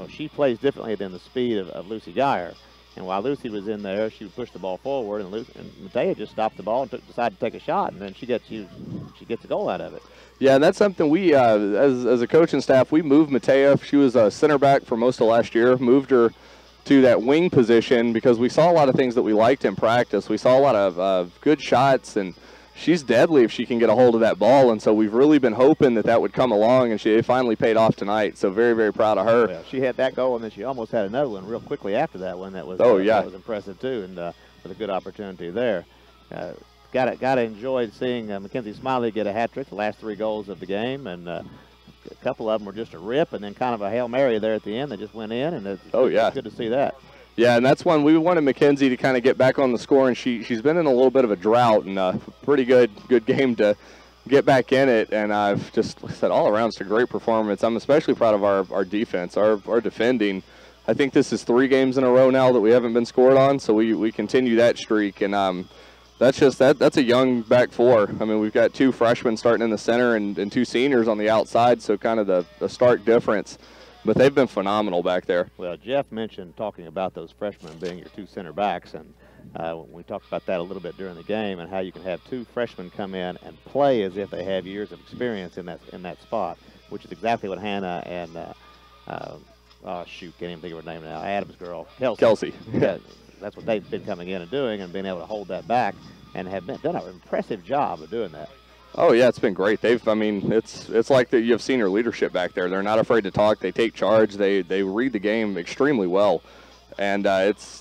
she plays differently than the speed of Lucy Geyer. And while Lucy was in there, she would push the ball forward, and Matea just stopped the ball and decided to take a shot, and then she gets a goal out of it. Yeah, and that's something we, as a coaching staff, we moved Matea. She was a center back for most of last year, moved her to that wing position because we saw a lot of things that we liked in practice. We saw a lot of good shots, and she's deadly if she can get a hold of that ball, and so we've really been hoping that would come along, and it finally paid off tonight, so very, very proud of her. Yeah, she had that goal, and then she almost had another one real quickly after that one that was, that was impressive too. And with a good opportunity there. Got to enjoy seeing Mackenzie Smiley get a hat trick, the last 3 goals of the game, and a couple of them were just a rip, and then kind of a Hail Mary there at the end that just went in, and it's good to see that. Yeah, and that's one we wanted Mackenzie to kind of get back on the score, and she's been in a little bit of a drought, and a pretty good game to get back in it. And I've just said all around it's a great performance. I'm especially proud of our defense, our defending. I think this is 3 games in a row now that we haven't been scored on, so we continue that streak, and that's just that's a young back 4. I mean, we've got 2 freshmen starting in the center and 2 seniors on the outside, so kind of the stark difference. But they've been phenomenal back there. Well, Jeff mentioned talking about those freshmen being your 2 center backs, and we talked about that a little bit during the game, and how you can have 2 freshmen come in and play as if they have years of experience in that spot, which is exactly what Hannah and oh shoot, can't even think of her name now. Adam's girl, Kelsey. Yeah, that's what they've been coming in and doing, and being able to hold that back, and have done an impressive job of doing that. Oh yeah, it's been great. I mean, it's like you have senior leadership back there. They're not afraid to talk. They take charge. They read the game extremely well, and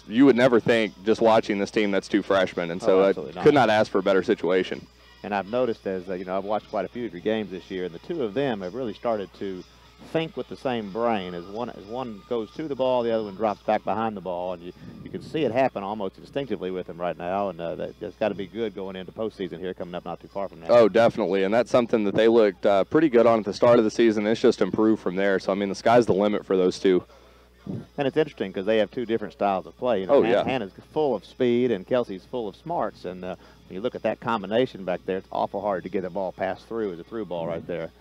you would never think just watching this team that's 2 freshmen, and so I could not ask for a better situation. And I've noticed I've watched quite a few of your games this year, and the 2 of them have really started to think with the same brain. As one goes to the ball, the other one drops back behind the ball, and you can see it happen almost instinctively with them right now, and that's got to be good going into postseason here, coming up not too far from now. Oh, definitely, and that's something that they looked pretty good on at the start of the season. It's just improved from there, so I mean the sky's the limit for those 2. And it's interesting because they have 2 different styles of play. You know, yeah. Hannah's full of speed, and Kelsey's full of smarts, and when you look at that combination back there, it's awful hard to get the ball passed through as a through ball right there.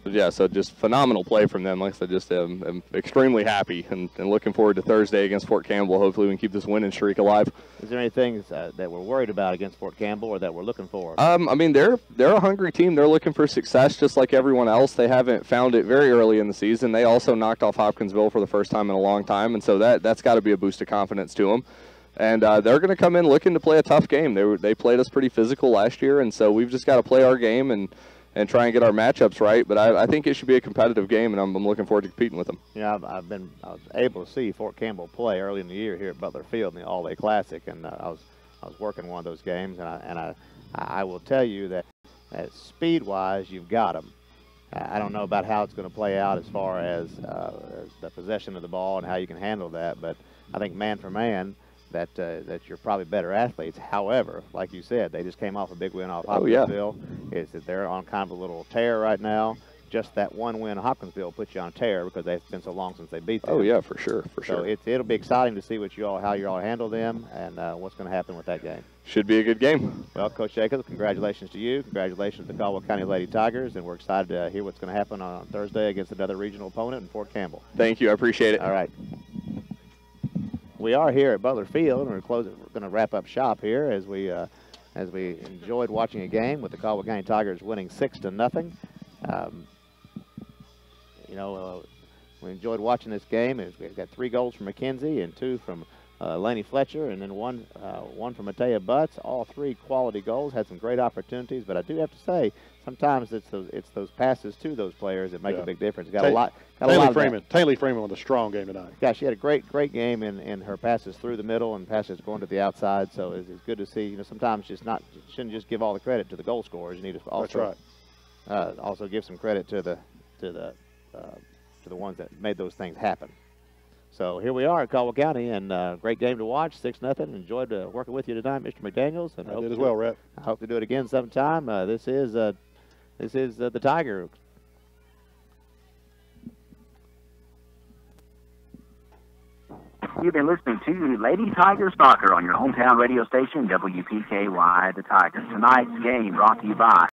Yeah, so just phenomenal play from them. Like I said, just I'm extremely happy and looking forward to Thursday against Fort Campbell. Hopefully we can keep this winning streak alive. Is there anything that we're worried about against Fort Campbell, or that we're looking for? I mean, they're a hungry team. They're looking for success just like everyone else. They haven't found it very early in the season. They also knocked off Hopkinsville for the first time in a long time, and so that's got to be a boost of confidence to them. And they're going to come in looking to play a tough game. They played us pretty physical last year, and so we've just got to play our game and try and get our matchups right. But I think it should be a competitive game, and I'm looking forward to competing with them. Yeah, I was able to see Fort Campbell play early in the year here at Butler Field in the All-Day Classic, and I was working one of those games, and I will tell you that speed-wise, you've got them. I don't know about how it's going to play out as far as the possession of the ball and how you can handle that, but I think man for man, that you're probably better athletes. However, like you said, they just came off a big win off Hopkinsville. Is that they're on kind of a little tear right now. Just that one win Hopkinsville puts you on a tear because it's been so long since they beat them. Oh yeah, for sure. So it'll be exciting to see how you all handle them, and what's going to happen with that game. Should be a good game. Well, Coach Jacobs, congratulations to you. Congratulations to the Caldwell County Lady Tigers, and we're excited to hear what's going to happen on Thursday against another regional opponent in Fort Campbell. Thank you. I appreciate it. All right. We are here at Butler Field, and we're going to wrap up shop here as we enjoyed watching a game with the Caldwell County Tigers winning 6-0. We enjoyed watching this game. We've got 3 goals from McKenzie and 2 from Laney Fletcher, and then one from Matea Butts. All 3 quality goals. Had some great opportunities, but I do have to say, sometimes it's those passes to those players that make a big difference. Got a lot. Taylor Freeman with a strong game tonight. Yeah, she had a great game in her passes through the middle and passes going to the outside. So it's good to see. Sometimes shouldn't just give all the credit to the goal scorers. You need to also also give some credit to the ones that made those things happen. So here we are at Caldwell County, and great game to watch, 6-0. Enjoyed working with you tonight, Mr. McDaniels. And I did as well, Rhett. I hope to do it again sometime. This is the Tiger. You've been listening to Lady Tiger Soccer on your hometown radio station, WPKY The Tiger. Tonight's game brought to you by